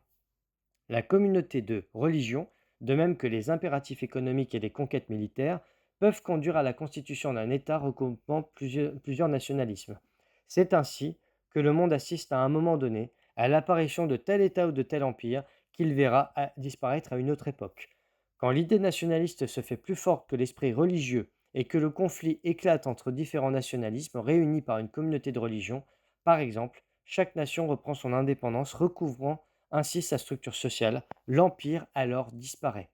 La communauté de religion, de même que les impératifs économiques et les conquêtes militaires, peuvent conduire à la constitution d'un État regroupant plusieurs nationalismes. C'est ainsi que le monde assiste à un moment donné à l'apparition de tel État ou de tel empire qu'il verra disparaître à une autre époque. Quand l'idée nationaliste se fait plus forte que l'esprit religieux et que le conflit éclate entre différents nationalismes réunis par une communauté de religion, par exemple, chaque nation reprend son indépendance, recouvrant ainsi sa structure sociale, l'empire alors disparaît.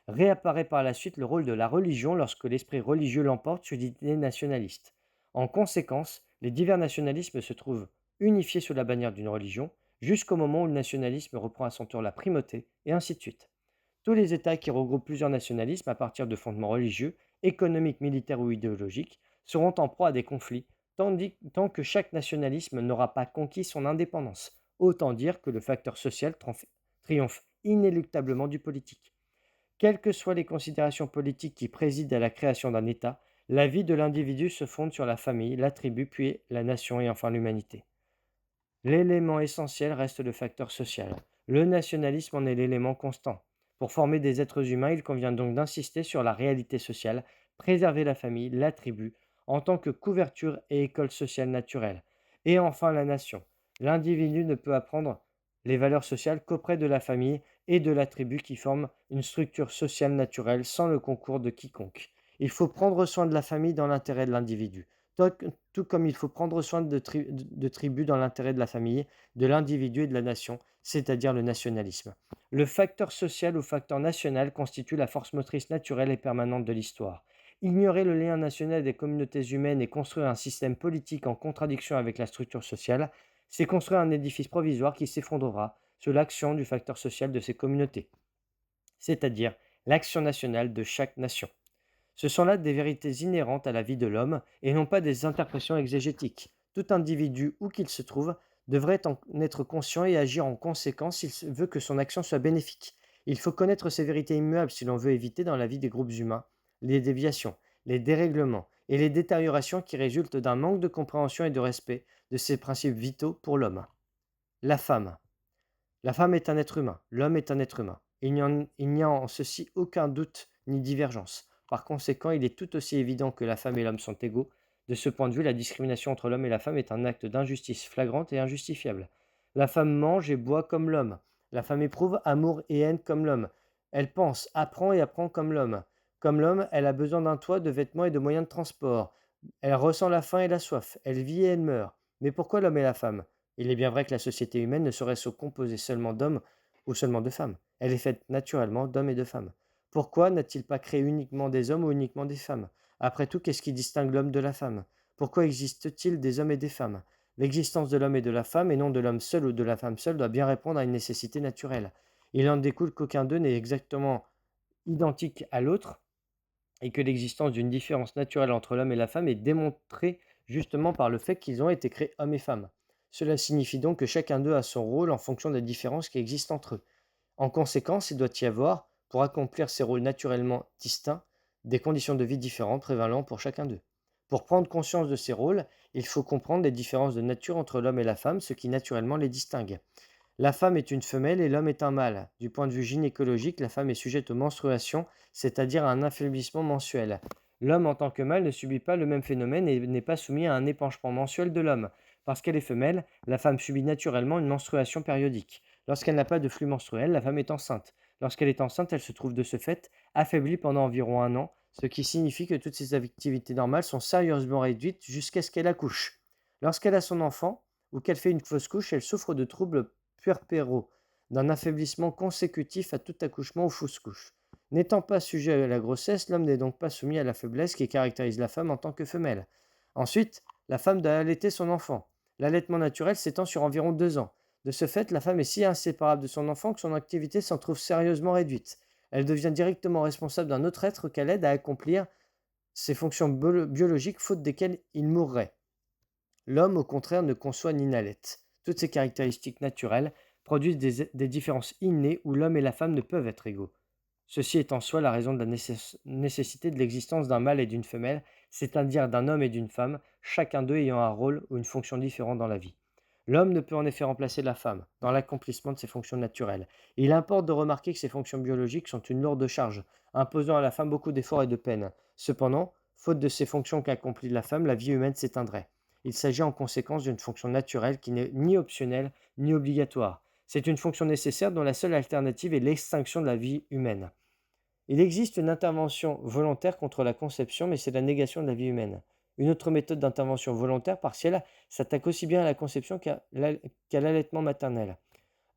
Réapparaît par la suite le rôle de la religion lorsque l'esprit religieux l'emporte sur l'idée nationaliste. En conséquence, les divers nationalismes se trouvent unifiés sous la bannière d'une religion, jusqu'au moment où le nationalisme reprend à son tour la primauté, et ainsi de suite. Tous les États qui regroupent plusieurs nationalismes à partir de fondements religieux, économiques, militaires ou idéologiques seront en proie à des conflits, tant que chaque nationalisme n'aura pas conquis son indépendance. Autant dire que le facteur social triomphe inéluctablement du politique. Quelles que soient les considérations politiques qui président à la création d'un État, la vie de l'individu se fonde sur la famille, la tribu, puis la nation et enfin l'humanité. L'élément essentiel reste le facteur social. Le nationalisme en est l'élément constant. Pour former des êtres humains, il convient donc d'insister sur la réalité sociale, préserver la famille, la tribu, en tant que couverture et école sociale naturelle. Et enfin la nation. L'individu ne peut apprendre les valeurs sociales qu'auprès de la famille et de la tribu qui forment une structure sociale naturelle sans le concours de quiconque. Il faut prendre soin de la famille dans l'intérêt de l'individu. Tout comme il faut prendre soin de tribus dans l'intérêt de la famille, de l'individu et de la nation, c'est-à-dire le nationalisme. Le facteur social ou facteur national constitue la force motrice naturelle et permanente de l'histoire. Ignorer le lien national des communautés humaines et construire un système politique en contradiction avec la structure sociale, c'est construire un édifice provisoire qui s'effondrera sous l'action du facteur social de ces communautés, c'est-à-dire l'action nationale de chaque nation. Ce sont là des vérités inhérentes à la vie de l'homme et non pas des interprétations exégétiques. Tout individu, où qu'il se trouve, devrait en être conscient et agir en conséquence s'il veut que son action soit bénéfique. Il faut connaître ces vérités immuables si l'on veut éviter dans la vie des groupes humains les déviations, les dérèglements et les détériorations qui résultent d'un manque de compréhension et de respect de ces principes vitaux pour l'homme. La femme. La femme est un être humain, l'homme est un être humain. Il n'y a en ceci aucun doute ni divergence. Par conséquent, il est tout aussi évident que la femme et l'homme sont égaux. De ce point de vue, la discrimination entre l'homme et la femme est un acte d'injustice flagrante et injustifiable. La femme mange et boit comme l'homme. La femme éprouve amour et haine comme l'homme. Elle pense, apprend et apprend comme l'homme. Comme l'homme, elle a besoin d'un toit, de vêtements et de moyens de transport. Elle ressent la faim et la soif. Elle vit et elle meurt. Mais pourquoi l'homme et la femme? Il est bien vrai que la société humaine ne saurait se composer seulement d'hommes ou seulement de femmes. Elle est faite naturellement d'hommes et de femmes. Pourquoi n'a-t-il pas créé uniquement des hommes ou uniquement des femmes? Après tout, qu'est-ce qui distingue l'homme de la femme? Pourquoi existe-t-il des hommes et des femmes? L'existence de l'homme et de la femme, et non de l'homme seul ou de la femme seule, doit bien répondre à une nécessité naturelle. Il en découle qu'aucun d'eux n'est exactement identique à l'autre, et que l'existence d'une différence naturelle entre l'homme et la femme est démontrée justement par le fait qu'ils ont été créés hommes et femmes. Cela signifie donc que chacun d'eux a son rôle en fonction des différences qui existent entre eux. En conséquence, il doit y avoir, pour accomplir ces rôles naturellement distincts, des conditions de vie différentes prévalant pour chacun d'eux. Pour prendre conscience de ces rôles, il faut comprendre les différences de nature entre l'homme et la femme, ce qui naturellement les distingue. La femme est une femelle et l'homme est un mâle. Du point de vue gynécologique, la femme est sujette aux menstruations, c'est-à-dire à un affaiblissement mensuel. L'homme en tant que mâle ne subit pas le même phénomène et n'est pas soumis à un épanchement mensuel de l'homme. Parce qu'elle est femelle, la femme subit naturellement une menstruation périodique. Lorsqu'elle n'a pas de flux menstruel, la femme est enceinte. Lorsqu'elle est enceinte, elle se trouve de ce fait affaiblie pendant environ un an, ce qui signifie que toutes ses activités normales sont sérieusement réduites jusqu'à ce qu'elle accouche. Lorsqu'elle a son enfant, ou qu'elle fait une fausse couche, elle souffre de troubles puerpéraux, d'un affaiblissement consécutif à tout accouchement ou fausse couche. N'étant pas sujet à la grossesse, l'homme n'est donc pas soumis à la faiblesse qui caractérise la femme en tant que femelle. Ensuite, la femme doit allaiter son enfant. L'allaitement naturel s'étend sur environ 2 ans. De ce fait, la femme est si inséparable de son enfant que son activité s'en trouve sérieusement réduite. Elle devient directement responsable d'un autre être qu'elle aide à accomplir ses fonctions biologiques faute desquelles il mourrait. L'homme, au contraire, ne conçoit ni n'allaite. Toutes ces caractéristiques naturelles produisent des différences innées où l'homme et la femme ne peuvent être égaux. Ceci est en soi la raison de la nécessité de l'existence d'un mâle et d'une femelle, c'est-à-dire d'un homme et d'une femme, chacun d'eux ayant un rôle ou une fonction différente dans la vie. L'homme ne peut en effet remplacer la femme dans l'accomplissement de ses fonctions naturelles. Il importe de remarquer que ces fonctions biologiques sont une lourde charge, imposant à la femme beaucoup d'efforts et de peines. Cependant, faute de ces fonctions qu'accomplit la femme, la vie humaine s'éteindrait. Il s'agit en conséquence d'une fonction naturelle qui n'est ni optionnelle ni obligatoire. C'est une fonction nécessaire dont la seule alternative est l'extinction de la vie humaine. Il existe une intervention volontaire contre la conception, mais c'est la négation de la vie humaine. Une autre méthode d'intervention volontaire partielle s'attaque aussi bien à la conception qu'à l'allaitement maternel.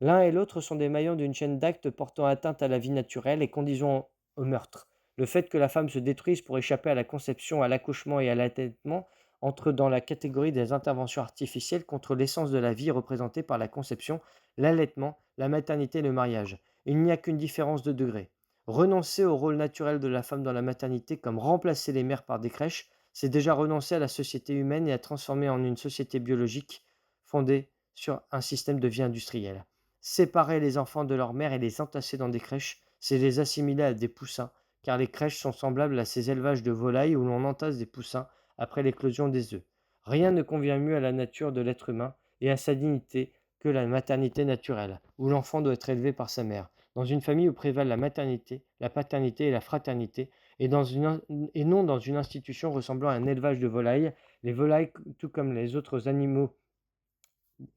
L'un et l'autre sont des maillons d'une chaîne d'actes portant atteinte à la vie naturelle et conduisant au meurtre. Le fait que la femme se détruise pour échapper à la conception, à l'accouchement et à l'allaitement entre dans la catégorie des interventions artificielles contre l'essence de la vie représentée par la conception, l'allaitement, la maternité et le mariage. Il n'y a qu'une différence de degré. Renoncer au rôle naturel de la femme dans la maternité, comme remplacer les mères par des crèches, c'est déjà renoncer à la société humaine et à transformer en une société biologique fondée sur un système de vie industrielle. Séparer les enfants de leur mère et les entasser dans des crèches, c'est les assimiler à des poussins, car les crèches sont semblables à ces élevages de volailles où l'on entasse des poussins après l'éclosion des œufs. Rien ne convient mieux à la nature de l'être humain et à sa dignité que la maternité naturelle, où l'enfant doit être élevé par sa mère, dans une famille où prévalent la maternité, la paternité et la fraternité, et non dans une institution ressemblant à un élevage de volailles. Les volailles, tout comme les autres animaux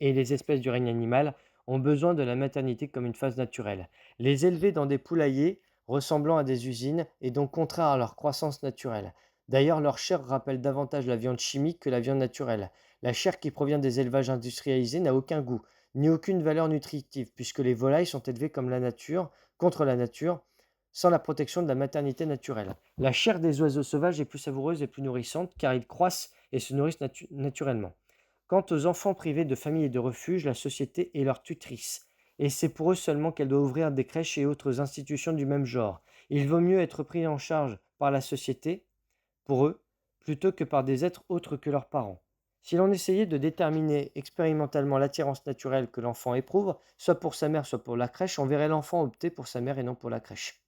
et les espèces du règne animal, ont besoin de la maternité comme une phase naturelle. Les élever dans des poulaillers ressemblant à des usines est donc contraire à leur croissance naturelle. D'ailleurs, leur chair rappelle davantage la viande chimique que la viande naturelle. La chair qui provient des élevages industrialisés n'a aucun goût, ni aucune valeur nutritive, puisque les volailles sont élevées comme la nature, contre la nature, sans la protection de la maternité naturelle. La chair des oiseaux sauvages est plus savoureuse et plus nourrissante, car ils croissent et se nourrissent naturellement. Quant aux enfants privés de famille et de refuge, la société est leur tutrice, et c'est pour eux seulement qu'elle doit ouvrir des crèches et autres institutions du même genre. Il vaut mieux être pris en charge par la société, pour eux, plutôt que par des êtres autres que leurs parents. Si l'on essayait de déterminer expérimentalement l'attirance naturelle que l'enfant éprouve, soit pour sa mère, soit pour la crèche, on verrait l'enfant opter pour sa mère et non pour la crèche.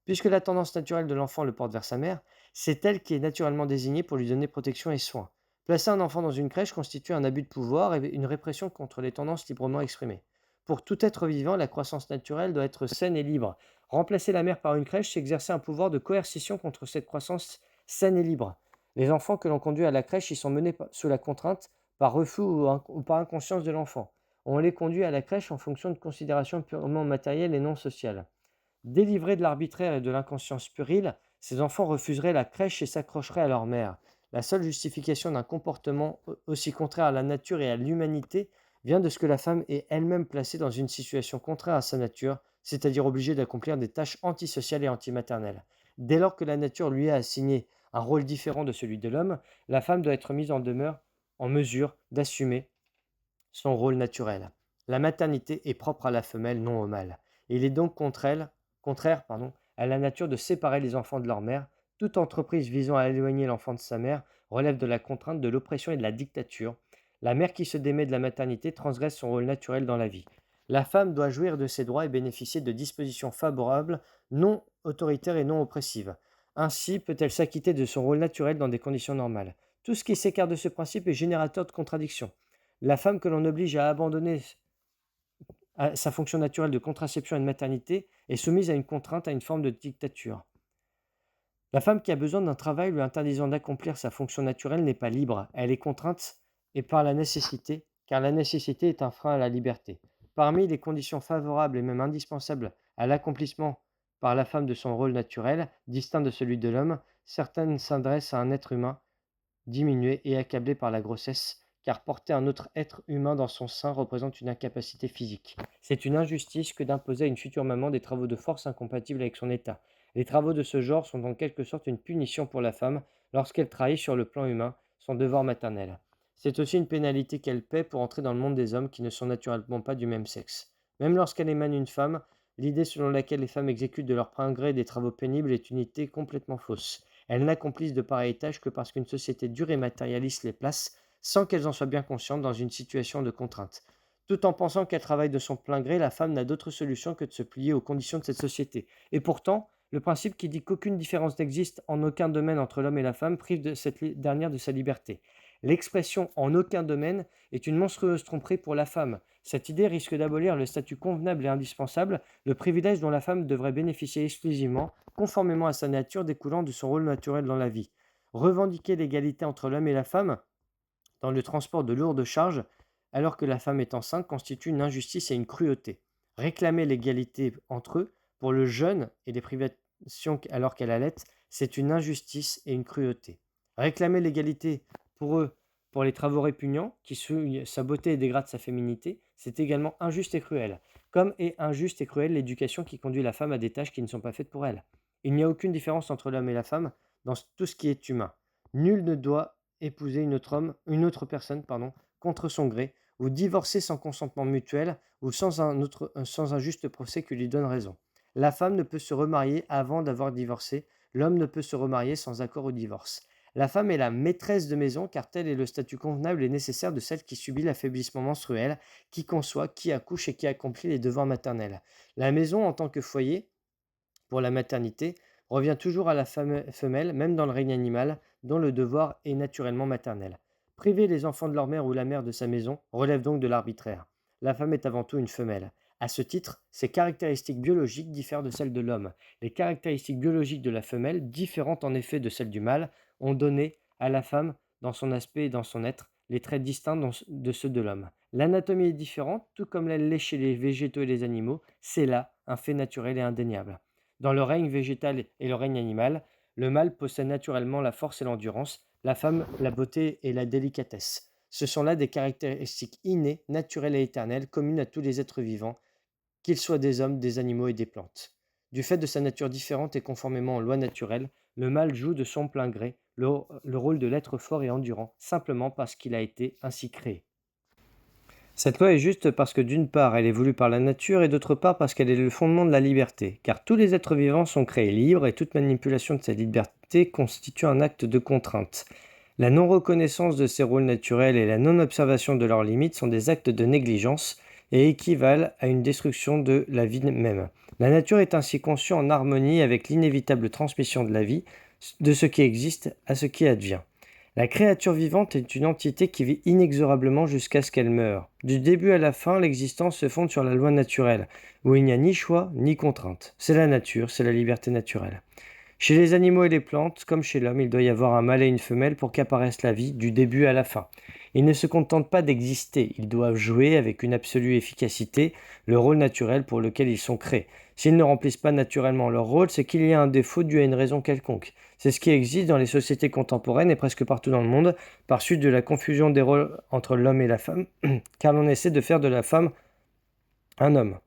Puisque la tendance naturelle de l'enfant le porte vers sa mère, c'est elle qui est naturellement désignée pour lui donner protection et soin. Placer un enfant dans une crèche constitue un abus de pouvoir et une répression contre les tendances librement exprimées. Pour tout être vivant, la croissance naturelle doit être saine et libre. Remplacer la mère par une crèche, c'est exercer un pouvoir de coercition contre cette croissance saine et libre. Les enfants que l'on conduit à la crèche y sont menés sous la contrainte, par refus ou par inconscience de l'enfant. On les conduit à la crèche en fonction de considérations purement matérielles et non sociales. Délivrés de l'arbitraire et de l'inconscience puérile, ces enfants refuseraient la crèche et s'accrocheraient à leur mère. La seule justification d'un comportement aussi contraire à la nature et à l'humanité vient de ce que la femme est elle-même placée dans une situation contraire à sa nature, c'est-à-dire obligée d'accomplir des tâches antisociales et antimaternelles. Dès lors que la nature lui a assigné un rôle différent de celui de l'homme, la femme doit être mise en demeure, en mesure d'assumer son rôle naturel. La maternité est propre à la femelle, non au mâle. Il est donc contraire à la nature de séparer les enfants de leur mère. Toute entreprise visant à éloigner l'enfant de sa mère relève de la contrainte, de l'oppression et de la dictature. La mère qui se démet de la maternité transgresse son rôle naturel dans la vie. La femme doit jouir de ses droits et bénéficier de dispositions favorables, non autoritaires et non oppressives. Ainsi peut-elle s'acquitter de son rôle naturel dans des conditions normales. Tout ce qui s'écarte de ce principe est générateur de contradictions. La femme que l'on oblige à abandonner sa fonction naturelle de contraception et de maternité est soumise à une contrainte, à une forme de dictature. La femme qui a besoin d'un travail lui interdisant d'accomplir sa fonction naturelle n'est pas libre, elle est contrainte et par la nécessité, car la nécessité est un frein à la liberté. Parmi les conditions favorables et même indispensables à l'accomplissement par la femme de son rôle naturel, distinct de celui de l'homme, certaines s'adressent à un être humain diminué et accablé par la grossesse, car porter un autre être humain dans son sein représente une incapacité physique. C'est une injustice que d'imposer à une future maman des travaux de force incompatibles avec son état. Les travaux de ce genre sont en quelque sorte une punition pour la femme lorsqu'elle trahit sur le plan humain son devoir maternel. C'est aussi une pénalité qu'elle paie pour entrer dans le monde des hommes qui ne sont naturellement pas du même sexe. Même lorsqu'elle émane une femme, l'idée selon laquelle les femmes exécutent de leur plein gré des travaux pénibles est une idée complètement fausse. Elles n'accomplissent de pareilles tâches que parce qu'une société dure et matérialiste les place, sans qu'elles en soient bien conscientes, dans une situation de contrainte. Tout en pensant qu'elle travaille de son plein gré, la femme n'a d'autre solution que de se plier aux conditions de cette société. Et pourtant, le principe qui dit qu'aucune différence n'existe en aucun domaine entre l'homme et la femme prive de cette dernière de sa liberté. L'expression en aucun domaine est une monstrueuse tromperie pour la femme. Cette idée risque d'abolir le statut convenable et indispensable, le privilège dont la femme devrait bénéficier exclusivement, conformément à sa nature découlant de son rôle naturel dans la vie. Revendiquer l'égalité entre l'homme et la femme dans le transport de lourdes charges, alors que la femme est enceinte, constitue une injustice et une cruauté. Réclamer l'égalité entre eux, pour le jeûne et les privations alors qu'elle allait, c'est une injustice et une cruauté. Réclamer l'égalité pour eux, pour les travaux répugnants, qui souillent sa beauté et dégradent sa féminité, c'est également injuste et cruel. Comme est injuste et cruelle l'éducation qui conduit la femme à des tâches qui ne sont pas faites pour elle. Il n'y a aucune différence entre l'homme et la femme dans tout ce qui est humain. Nul ne doit épouser une autre personne contre son gré, ou divorcer sans consentement mutuel, ou sans un juste procès qui lui donne raison. La femme ne peut se remarier avant d'avoir divorcé, l'homme ne peut se remarier sans accord au divorce. La femme est la maîtresse de maison, car tel est le statut convenable et nécessaire de celle qui subit l'affaiblissement menstruel, qui conçoit, qui accouche et qui accomplit les devoirs maternels. La maison, en tant que foyer, pour la maternité, revient toujours à la femelle, même dans le règne animal, dont le devoir est naturellement maternel. Priver les enfants de leur mère ou la mère de sa maison relève donc de l'arbitraire. La femme est avant tout une femelle. À ce titre, ses caractéristiques biologiques diffèrent de celles de l'homme. Les caractéristiques biologiques de la femelle, différentes en effet de celles du mâle, ont donné à la femme, dans son aspect et dans son être, les traits distincts de ceux de l'homme. L'anatomie est différente, tout comme elle l'est chez les végétaux et les animaux, c'est là un fait naturel et indéniable. Dans le règne végétal et le règne animal, le mâle possède naturellement la force et l'endurance, la femme la beauté et la délicatesse. Ce sont là des caractéristiques innées, naturelles et éternelles, communes à tous les êtres vivants, qu'ils soient des hommes, des animaux et des plantes. Du fait de sa nature différente et conformément aux lois naturelles, le mâle joue de son plein gré le rôle de l'être fort et endurant, simplement parce qu'il a été ainsi créé. Cette loi est juste parce que d'une part, elle est voulue par la nature et d'autre part parce qu'elle est le fondement de la liberté, car tous les êtres vivants sont créés libres et toute manipulation de cette liberté constitue un acte de contrainte. La non-reconnaissance de ces rôles naturels et la non-observation de leurs limites sont des actes de négligence et équivalent à une destruction de la vie même. La nature est ainsi conçue en harmonie avec l'inévitable transmission de la vie, de ce qui existe à ce qui advient. La créature vivante est une entité qui vit inexorablement jusqu'à ce qu'elle meure. Du début à la fin, l'existence se fonde sur la loi naturelle, où il n'y a ni choix ni contrainte. C'est la nature, c'est la liberté naturelle. Chez les animaux et les plantes, comme chez l'homme, il doit y avoir un mâle et une femelle pour qu'apparaisse la vie du début à la fin. Ils ne se contentent pas d'exister, ils doivent jouer avec une absolue efficacité le rôle naturel pour lequel ils sont créés. S'ils ne remplissent pas naturellement leur rôle, c'est qu'il y a un défaut dû à une raison quelconque. C'est ce qui existe dans les sociétés contemporaines et presque partout dans le monde, par suite de la confusion des rôles entre l'homme et la femme, car l'on essaie de faire de la femme un homme.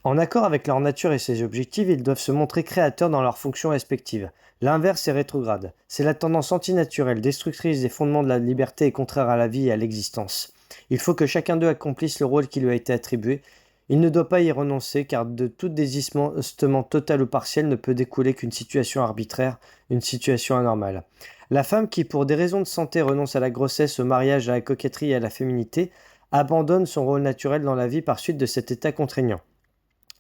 En accord avec leur nature et ses objectifs, ils doivent se montrer créateurs dans leurs fonctions respectives. L'inverse est rétrograde. C'est la tendance antinaturelle, destructrice des fondements de la liberté et contraire à la vie et à l'existence. Il faut que chacun d'eux accomplisse le rôle qui lui a été attribué. Il ne doit pas y renoncer, car de tout désistement total ou partiel ne peut découler qu'une situation arbitraire, une situation anormale. La femme qui, pour des raisons de santé, renonce à la grossesse, au mariage, à la coquetterie et à la féminité, abandonne son rôle naturel dans la vie par suite de cet état contraignant.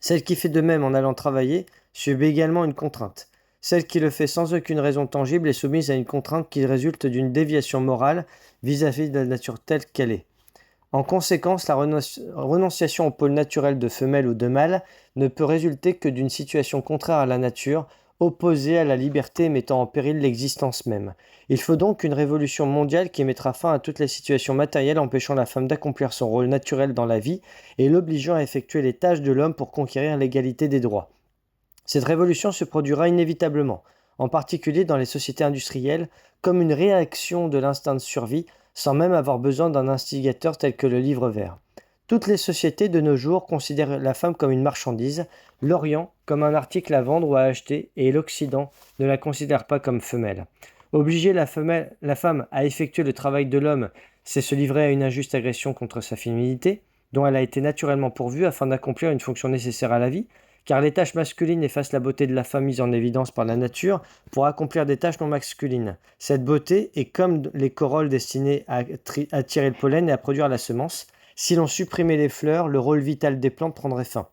Celle qui fait de même en allant travailler subit également une contrainte. Celle qui le fait sans aucune raison tangible est soumise à une contrainte qui résulte d'une déviation morale vis-à-vis de la nature telle qu'elle est. En conséquence, la renonciation au pôle naturel de femelle ou de mâle ne peut résulter que d'une situation contraire à la nature, opposée à la liberté et mettant en péril l'existence même. Il faut donc une révolution mondiale qui mettra fin à toutes les situations matérielles empêchant la femme d'accomplir son rôle naturel dans la vie et l'obligeant à effectuer les tâches de l'homme pour conquérir l'égalité des droits. Cette révolution se produira inévitablement, en particulier dans les sociétés industrielles, comme une réaction de l'instinct de survie, sans même avoir besoin d'un instigateur tel que le livre vert. Toutes les sociétés de nos jours considèrent la femme comme une marchandise, l'Orient comme un article à vendre ou à acheter, et l'Occident ne la considère pas comme femelle. Obliger la femme à effectuer le travail de l'homme, c'est se livrer à une injuste agression contre sa féminité, dont elle a été naturellement pourvue afin d'accomplir une fonction nécessaire à la vie, car les tâches masculines effacent la beauté de la femme mise en évidence par la nature pour accomplir des tâches non masculines. Cette beauté est comme les corolles destinées à attirer le pollen et à produire la semence. Si l'on supprimait les fleurs, le rôle vital des plantes prendrait fin.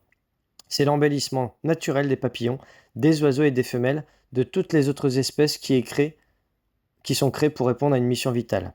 C'est l'embellissement naturel des papillons, des oiseaux et des femelles, de toutes les autres espèces qui sont créées pour répondre à une mission vitale.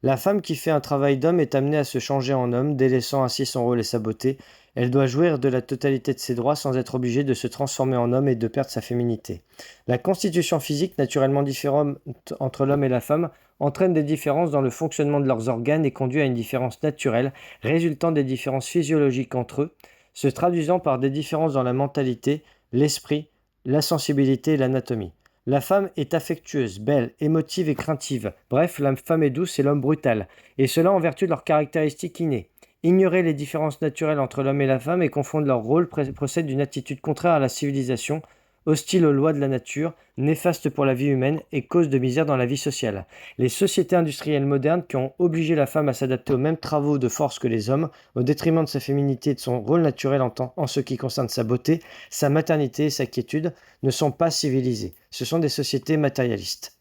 La femme qui fait un travail d'homme est amenée à se changer en homme, délaissant ainsi son rôle et sa beauté. Elle doit jouir de la totalité de ses droits sans être obligée de se transformer en homme et de perdre sa féminité. La constitution physique, naturellement différente entre l'homme et la femme, entraîne des différences dans le fonctionnement de leurs organes et conduit à une différence naturelle, résultant des différences physiologiques entre eux, se traduisant par des différences dans la mentalité, l'esprit, la sensibilité et l'anatomie. La femme est affectueuse, belle, émotive et craintive. Bref, la femme est douce et l'homme brutal. Et cela en vertu de leurs caractéristiques innées. Ignorer les différences naturelles entre l'homme et la femme et confondre leurs rôles procède d'une attitude contraire à la civilisation, hostile aux lois de la nature, néfaste pour la vie humaine et cause de misère dans la vie sociale. Les sociétés industrielles modernes qui ont obligé la femme à s'adapter aux mêmes travaux de force que les hommes, au détriment de sa féminité et de son rôle naturel en ce qui concerne sa beauté, sa maternité et sa quiétude, ne sont pas civilisées. Ce sont des sociétés matérialistes.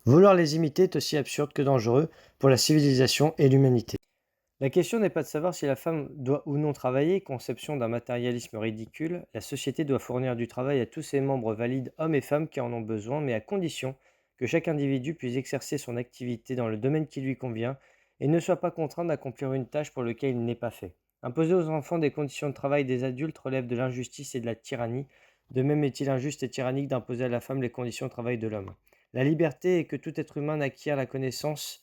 Vouloir les imiter est aussi absurde que dangereux pour la civilisation et l'humanité. La question n'est pas de savoir si la femme doit ou non travailler, conception d'un matérialisme ridicule. La société doit fournir du travail à tous ses membres valides, hommes et femmes qui en ont besoin, mais à condition que chaque individu puisse exercer son activité dans le domaine qui lui convient et ne soit pas contraint d'accomplir une tâche pour laquelle il n'est pas fait. Imposer aux enfants des conditions de travail des adultes relève de l'injustice et de la tyrannie. De même est-il injuste et tyrannique d'imposer à la femme les conditions de travail de l'homme. La liberté est que tout être humain acquiert la connaissance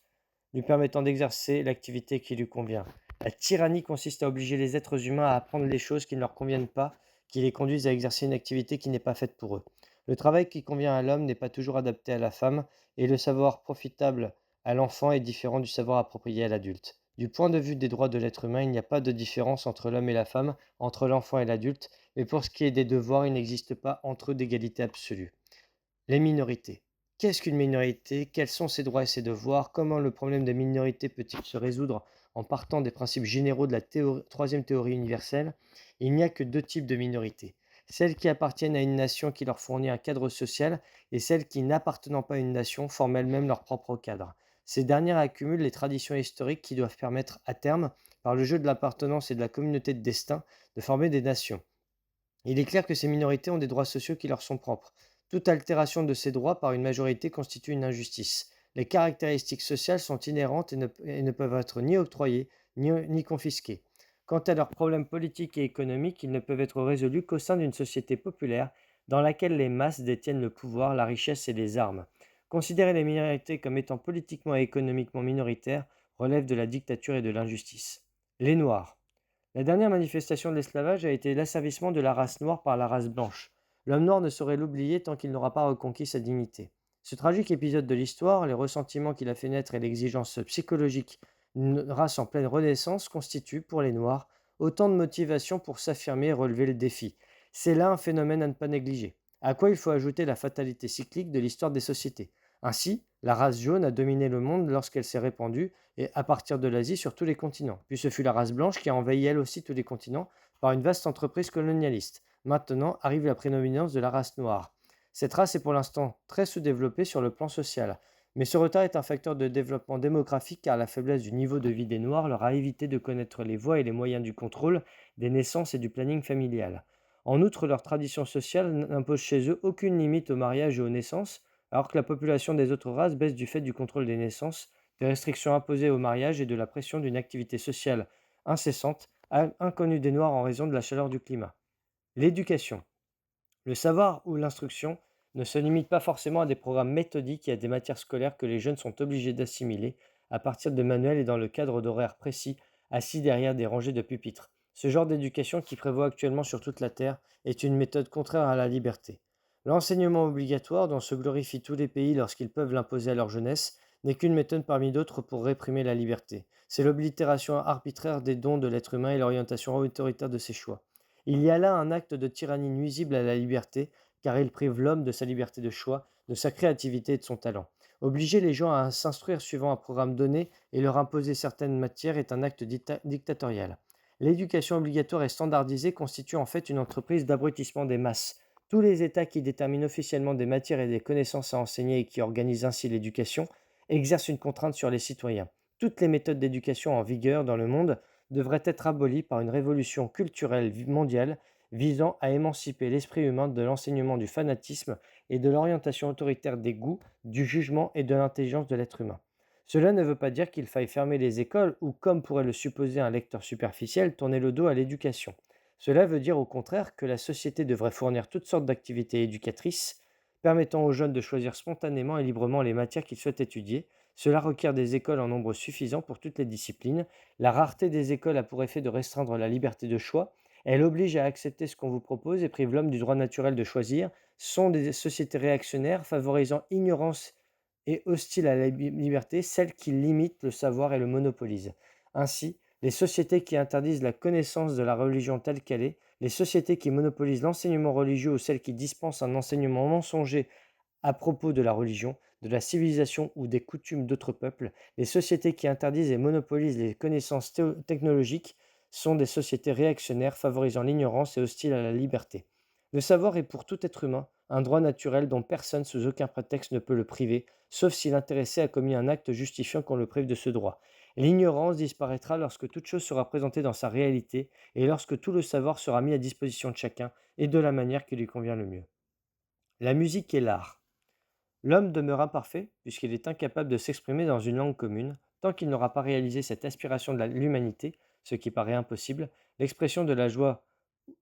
lui permettant d'exercer l'activité qui lui convient. La tyrannie consiste à obliger les êtres humains à apprendre les choses qui ne leur conviennent pas, qui les conduisent à exercer une activité qui n'est pas faite pour eux. Le travail qui convient à l'homme n'est pas toujours adapté à la femme, et le savoir profitable à l'enfant est différent du savoir approprié à l'adulte. Du point de vue des droits de l'être humain, il n'y a pas de différence entre l'homme et la femme, entre l'enfant et l'adulte, mais pour ce qui est des devoirs, il n'existe pas entre eux d'égalité absolue. Les minorités. Qu'est-ce qu'une minorité? Quels sont ses droits et ses devoirs? Comment le problème des minorités peut-il se résoudre en partant des principes généraux de la troisième théorie universelle? Il n'y a que deux types de minorités. Celles qui appartiennent à une nation qui leur fournit un cadre social et celles qui, n'appartenant pas à une nation, forment elles-mêmes leur propre cadre. Ces dernières accumulent les traditions historiques qui doivent permettre à terme, par le jeu de l'appartenance et de la communauté de destin, de former des nations. Il est clair que ces minorités ont des droits sociaux qui leur sont propres. Toute altération de ces droits par une majorité constitue une injustice. Les caractéristiques sociales sont inhérentes et ne peuvent être ni octroyées ni confisquées. Quant à leurs problèmes politiques et économiques, ils ne peuvent être résolus qu'au sein d'une société populaire dans laquelle les masses détiennent le pouvoir, la richesse et les armes. Considérer les minorités comme étant politiquement et économiquement minoritaires relève de la dictature et de l'injustice. Les Noirs. La dernière manifestation de l'esclavage a été l'asservissement de la race noire par la race blanche. L'homme noir ne saurait l'oublier tant qu'il n'aura pas reconquis sa dignité. Ce tragique épisode de l'histoire, les ressentiments qu'il a fait naître et l'exigence psychologique d'une race en pleine renaissance constituent, pour les Noirs, autant de motivation pour s'affirmer et relever le défi. C'est là un phénomène à ne pas négliger. À quoi il faut ajouter la fatalité cyclique de l'histoire des sociétés. Ainsi, la race jaune a dominé le monde lorsqu'elle s'est répandue, et à partir de l'Asie sur tous les continents. Puis ce fut la race blanche qui a envahi elle aussi tous les continents par une vaste entreprise colonialiste. Maintenant arrive la prédominance de la race noire. Cette race est pour l'instant très sous-développée sur le plan social. Mais ce retard est un facteur de développement démographique car la faiblesse du niveau de vie des Noirs leur a évité de connaître les voies et les moyens du contrôle des naissances et du planning familial. En outre, leur tradition sociale n'impose chez eux aucune limite au mariage et aux naissances, alors que la population des autres races baisse du fait du contrôle des naissances, des restrictions imposées au mariage et de la pression d'une activité sociale incessante, inconnue des Noirs en raison de la chaleur du climat. L'éducation. Le savoir ou l'instruction ne se limite pas forcément à des programmes méthodiques et à des matières scolaires que les jeunes sont obligés d'assimiler à partir de manuels et dans le cadre d'horaires précis, assis derrière des rangées de pupitres. Ce genre d'éducation qui prévaut actuellement sur toute la Terre est une méthode contraire à la liberté. L'enseignement obligatoire, dont se glorifient tous les pays lorsqu'ils peuvent l'imposer à leur jeunesse, n'est qu'une méthode parmi d'autres pour réprimer la liberté. C'est l'oblitération arbitraire des dons de l'être humain et l'orientation autoritaire de ses choix. Il y a là un acte de tyrannie nuisible à la liberté, car il prive l'homme de sa liberté de choix, de sa créativité et de son talent. Obliger les gens à s'instruire suivant un programme donné et leur imposer certaines matières est un acte dictatorial. L'éducation obligatoire et standardisée constitue en fait une entreprise d'abrutissement des masses. Tous les États qui déterminent officiellement des matières et des connaissances à enseigner et qui organisent ainsi l'éducation exercent une contrainte sur les citoyens. Toutes les méthodes d'éducation en vigueur dans le monde devrait être aboli par une révolution culturelle mondiale visant à émanciper l'esprit humain de l'enseignement du fanatisme et de l'orientation autoritaire des goûts, du jugement et de l'intelligence de l'être humain. Cela ne veut pas dire qu'il faille fermer les écoles ou, comme pourrait le supposer un lecteur superficiel, tourner le dos à l'éducation. Cela veut dire au contraire que la société devrait fournir toutes sortes d'activités éducatrices, permettant aux jeunes de choisir spontanément et librement les matières qu'ils souhaitent étudier. Cela requiert des écoles en nombre suffisant pour toutes les disciplines. La rareté des écoles a pour effet de restreindre la liberté de choix. Elle oblige à accepter ce qu'on vous propose et prive l'homme du droit naturel de choisir. Ce sont des sociétés réactionnaires favorisant ignorance et hostiles à la liberté, celles qui limitent le savoir et le monopolisent. Ainsi, les sociétés qui interdisent la connaissance de la religion telle qu'elle est, les sociétés qui monopolisent l'enseignement religieux ou celles qui dispensent un enseignement mensonger à propos de la religion, de la civilisation ou des coutumes d'autres peuples, les sociétés qui interdisent et monopolisent les connaissances technologiques sont des sociétés réactionnaires favorisant l'ignorance et hostiles à la liberté. Le savoir est pour tout être humain un droit naturel dont personne sous aucun prétexte ne peut le priver, sauf si l'intéressé a commis un acte justifiant qu'on le prive de ce droit. L'ignorance disparaîtra lorsque toute chose sera présentée dans sa réalité et lorsque tout le savoir sera mis à disposition de chacun et de la manière qui lui convient le mieux. La musique et l'art. L'homme demeure imparfait puisqu'il est incapable de s'exprimer dans une langue commune. Tant qu'il n'aura pas réalisé cette aspiration de l'humanité, ce qui paraît impossible, l'expression de la joie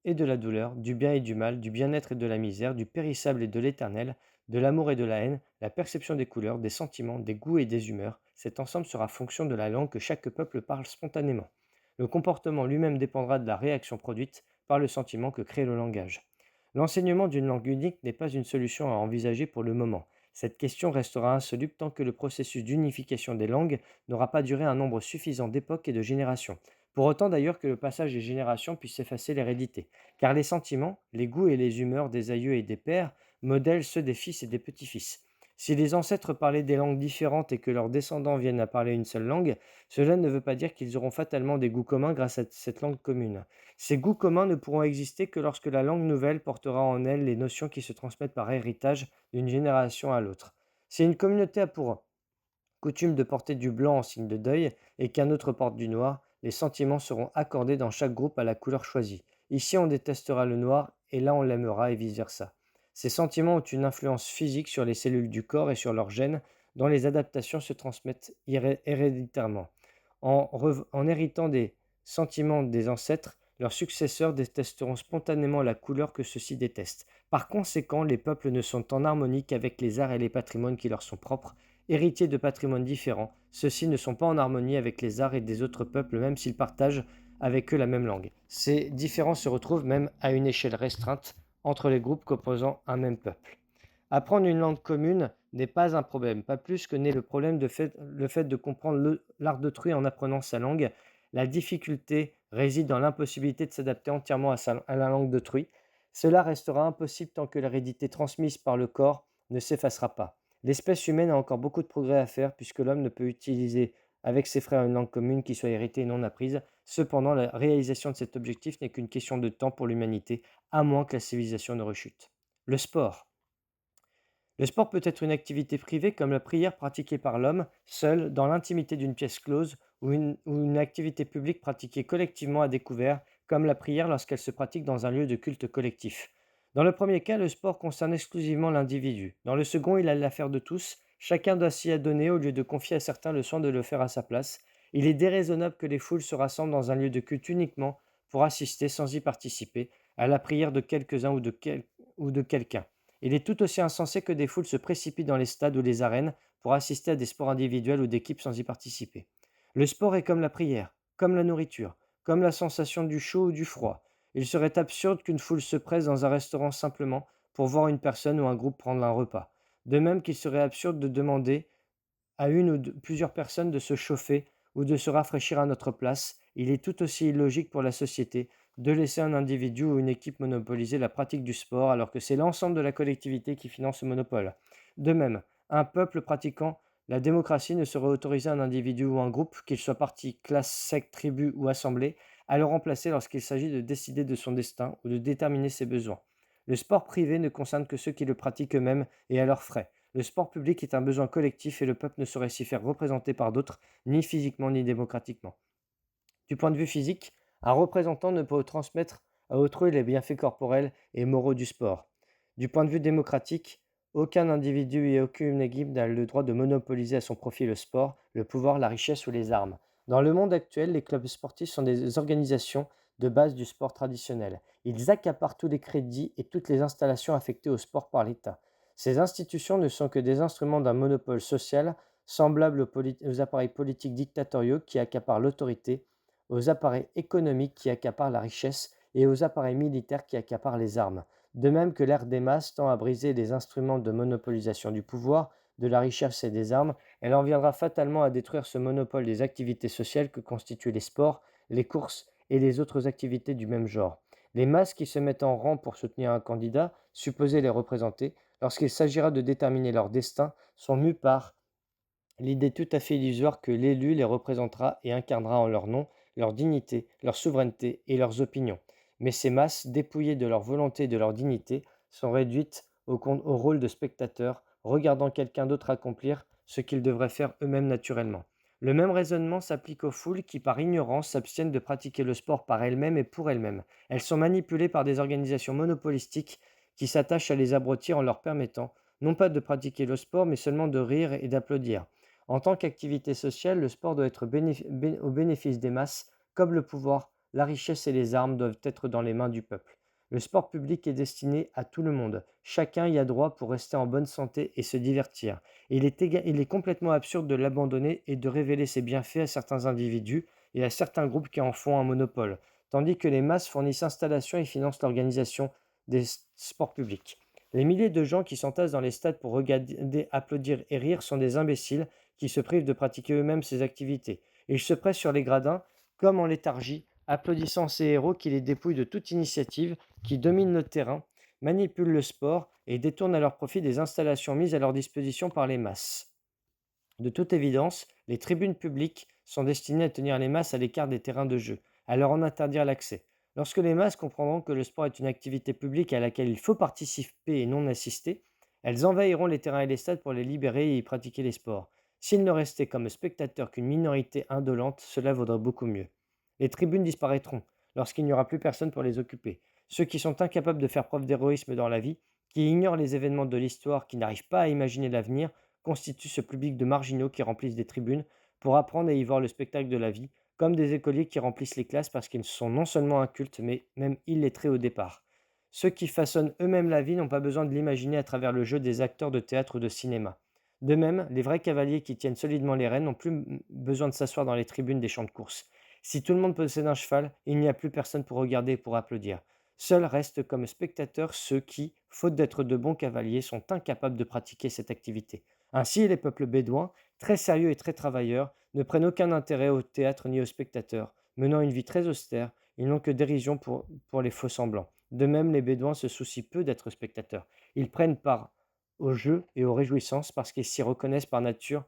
et de la douleur, du bien et du mal, du bien-être et de la misère, du périssable et de l'éternel, de l'amour et de la haine, la perception des couleurs, des sentiments, des goûts et des humeurs, cet ensemble sera fonction de la langue que chaque peuple parle spontanément. Le comportement lui-même dépendra de la réaction produite par le sentiment que crée le langage. L'enseignement d'une langue unique n'est pas une solution à envisager pour le moment. Cette question restera insoluble tant que le processus d'unification des langues n'aura pas duré un nombre suffisant d'époques et de générations. Pour autant d'ailleurs que le passage des générations puisse effacer l'hérédité, car les sentiments, les goûts et les humeurs des aïeux et des pères modèlent ceux des fils et des petits-fils. Si les ancêtres parlaient des langues différentes et que leurs descendants viennent à parler une seule langue, cela ne veut pas dire qu'ils auront fatalement des goûts communs grâce à cette langue commune. Ces goûts communs ne pourront exister que lorsque la langue nouvelle portera en elle les notions qui se transmettent par héritage d'une génération à l'autre. Si une communauté a pour coutume de porter du blanc en signe de deuil et qu'un autre porte du noir, les sentiments seront accordés dans chaque groupe à la couleur choisie. Ici, on détestera le noir et là, on l'aimera et vice-versa. Ces sentiments ont une influence physique sur les cellules du corps et sur leurs gènes, dont les adaptations se transmettent héréditairement. En héritant des sentiments des ancêtres, leurs successeurs détesteront spontanément la couleur que ceux-ci détestent. Par conséquent, les peuples ne sont en harmonie qu'avec les arts et les patrimoines qui leur sont propres. Héritiers de patrimoines différents, ceux-ci ne sont pas en harmonie avec les arts et des autres peuples même s'ils partagent avec eux la même langue. Ces différences se retrouvent même à une échelle restreinte entre les groupes composant un même peuple. Apprendre une langue commune n'est pas un problème, pas plus que n'est le problème le fait de comprendre l'art d'autrui en apprenant sa langue. La difficulté réside dans l'impossibilité de s'adapter entièrement à la langue d'autrui. Cela restera impossible tant que l'hérédité transmise par le corps ne s'effacera pas. L'espèce humaine a encore beaucoup de progrès à faire puisque l'homme ne peut utiliser avec ses frères une langue commune qui soit héritée et non apprise. Cependant, la réalisation de cet objectif n'est qu'une question de temps pour l'humanité, à moins que la civilisation ne rechute. Le sport. Le sport peut être une activité privée comme la prière pratiquée par l'homme, seul, dans l'intimité d'une pièce close, ou une activité publique pratiquée collectivement à découvert, comme la prière lorsqu'elle se pratique dans un lieu de culte collectif. Dans le premier cas, le sport concerne exclusivement l'individu. Dans le second, il a l'affaire de tous. Chacun doit s'y adonner au lieu de confier à certains le soin de le faire à sa place. Il est déraisonnable que les foules se rassemblent dans un lieu de culte uniquement pour assister, sans y participer, à la prière de quelques-uns ou de quelqu'un. Il est tout aussi insensé que des foules se précipitent dans les stades ou les arènes pour assister à des sports individuels ou d'équipe sans y participer. Le sport est comme la prière, comme la nourriture, comme la sensation du chaud ou du froid. Il serait absurde qu'une foule se presse dans un restaurant simplement pour voir une personne ou un groupe prendre un repas. De même qu'il serait absurde de demander à une ou plusieurs personnes de se chauffer ou de se rafraîchir à notre place, il est tout aussi illogique pour la société de laisser un individu ou une équipe monopoliser la pratique du sport alors que c'est l'ensemble de la collectivité qui finance ce monopole. De même, un peuple pratiquant la démocratie ne saurait autoriser un individu ou un groupe, qu'il soit parti, classe, secte, tribu ou assemblée, à le remplacer lorsqu'il s'agit de décider de son destin ou de déterminer ses besoins. Le sport privé ne concerne que ceux qui le pratiquent eux-mêmes et à leurs frais. Le sport public est un besoin collectif et le peuple ne saurait s'y faire représenter par d'autres, ni physiquement ni démocratiquement. Du point de vue physique, un représentant ne peut transmettre à autrui les bienfaits corporels et moraux du sport. Du point de vue démocratique, aucun individu et aucune équipe n'a le droit de monopoliser à son profit le sport, le pouvoir, la richesse ou les armes. Dans le monde actuel, les clubs sportifs sont des organisations de base du sport traditionnel. Ils accaparent tous les crédits et toutes les installations affectées au sport par l'État. Ces institutions ne sont que des instruments d'un monopole social semblable aux appareils politiques dictatoriaux qui accaparent l'autorité, aux appareils économiques qui accaparent la richesse et aux appareils militaires qui accaparent les armes. De même que l'ère des masses tend à briser les instruments de monopolisation du pouvoir, de la richesse et des armes, elle en viendra fatalement à détruire ce monopole des activités sociales que constituent les sports, les courses et les autres activités du même genre. Les masses qui se mettent en rang pour soutenir un candidat, supposé les représenter, lorsqu'il s'agira de déterminer leur destin, sont mues par l'idée tout à fait illusoire que l'élu les représentera et incarnera en leur nom, leur dignité, leur souveraineté et leurs opinions. Mais ces masses, dépouillées de leur volonté et de leur dignité, sont réduites au rôle de spectateurs, regardant quelqu'un d'autre accomplir ce qu'ils devraient faire eux-mêmes naturellement. Le même raisonnement s'applique aux foules qui, par ignorance, s'abstiennent de pratiquer le sport par elles-mêmes et pour elles-mêmes. Elles sont manipulées par des organisations monopolistiques qui s'attachent à les abrutir en leur permettant, non pas de pratiquer le sport, mais seulement de rire et d'applaudir. En tant qu'activité sociale, le sport doit être au bénéfice des masses, comme le pouvoir, la richesse et les armes doivent être dans les mains du peuple. Le sport public est destiné à tout le monde. Chacun y a droit pour rester en bonne santé et se divertir. Il est complètement absurde de l'abandonner et de révéler ses bienfaits à certains individus et à certains groupes qui en font un monopole, tandis que les masses fournissent installations et financent l'organisation des sports publics. Les milliers de gens qui s'entassent dans les stades pour regarder, applaudir et rire sont des imbéciles qui se privent de pratiquer eux-mêmes ces activités. Ils se pressent sur les gradins, comme en léthargie, applaudissant ces héros qui les dépouillent de toute initiative, qui dominent le terrain, manipulent le sport et détournent à leur profit des installations mises à leur disposition par les masses. De toute évidence, les tribunes publiques sont destinées à tenir les masses à l'écart des terrains de jeu, à leur en interdire l'accès. Lorsque les masses comprendront que le sport est une activité publique à laquelle il faut participer et non assister, elles envahiront les terrains et les stades pour les libérer et y pratiquer les sports. S'ils ne restaient comme spectateurs qu'une minorité indolente, cela vaudrait beaucoup mieux. Les tribunes disparaîtront lorsqu'il n'y aura plus personne pour les occuper. Ceux qui sont incapables de faire preuve d'héroïsme dans la vie, qui ignorent les événements de l'histoire, qui n'arrivent pas à imaginer l'avenir, constituent ce public de marginaux qui remplissent des tribunes pour apprendre à y voir le spectacle de la vie, comme des écoliers qui remplissent les classes parce qu'ils sont non seulement incultes, mais même illettrés au départ. Ceux qui façonnent eux-mêmes la vie n'ont pas besoin de l'imaginer à travers le jeu des acteurs de théâtre ou de cinéma. De même, les vrais cavaliers qui tiennent solidement les rênes n'ont plus besoin de s'asseoir dans les tribunes des champs de course. Si tout le monde possède un cheval, il n'y a plus personne pour regarder et pour applaudir. Seuls restent comme spectateurs ceux qui, faute d'être de bons cavaliers, sont incapables de pratiquer cette activité. Ainsi, les peuples bédouins, très sérieux et très travailleurs, ne prennent aucun intérêt au théâtre ni aux spectateurs, menant une vie très austère, ils n'ont que dérision pour les faux-semblants. De même, les bédouins se soucient peu d'être spectateurs. Ils prennent part au jeu et aux réjouissances parce qu'ils s'y reconnaissent par nature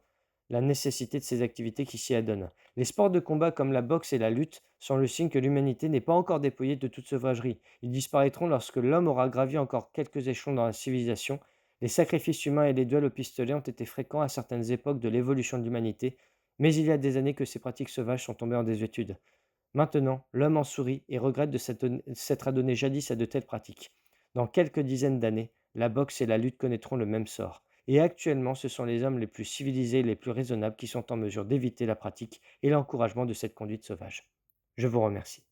la nécessité de ces activités qui s'y adonnent. Les sports de combat comme la boxe et la lutte sont le signe que l'humanité n'est pas encore dépouillée de toute sauvagerie. Ils disparaîtront lorsque l'homme aura gravi encore quelques échelons dans la civilisation. Les sacrifices humains et les duels au pistolet ont été fréquents à certaines époques de l'évolution de l'humanité, mais il y a des années que ces pratiques sauvages sont tombées en désuétude. Maintenant, l'homme en sourit et regrette de s'être adonné jadis à de telles pratiques. Dans quelques dizaines d'années, la boxe et la lutte connaîtront le même sort. Et actuellement, ce sont les hommes les plus civilisés et les plus raisonnables qui sont en mesure d'éviter la pratique et l'encouragement de cette conduite sauvage. Je vous remercie.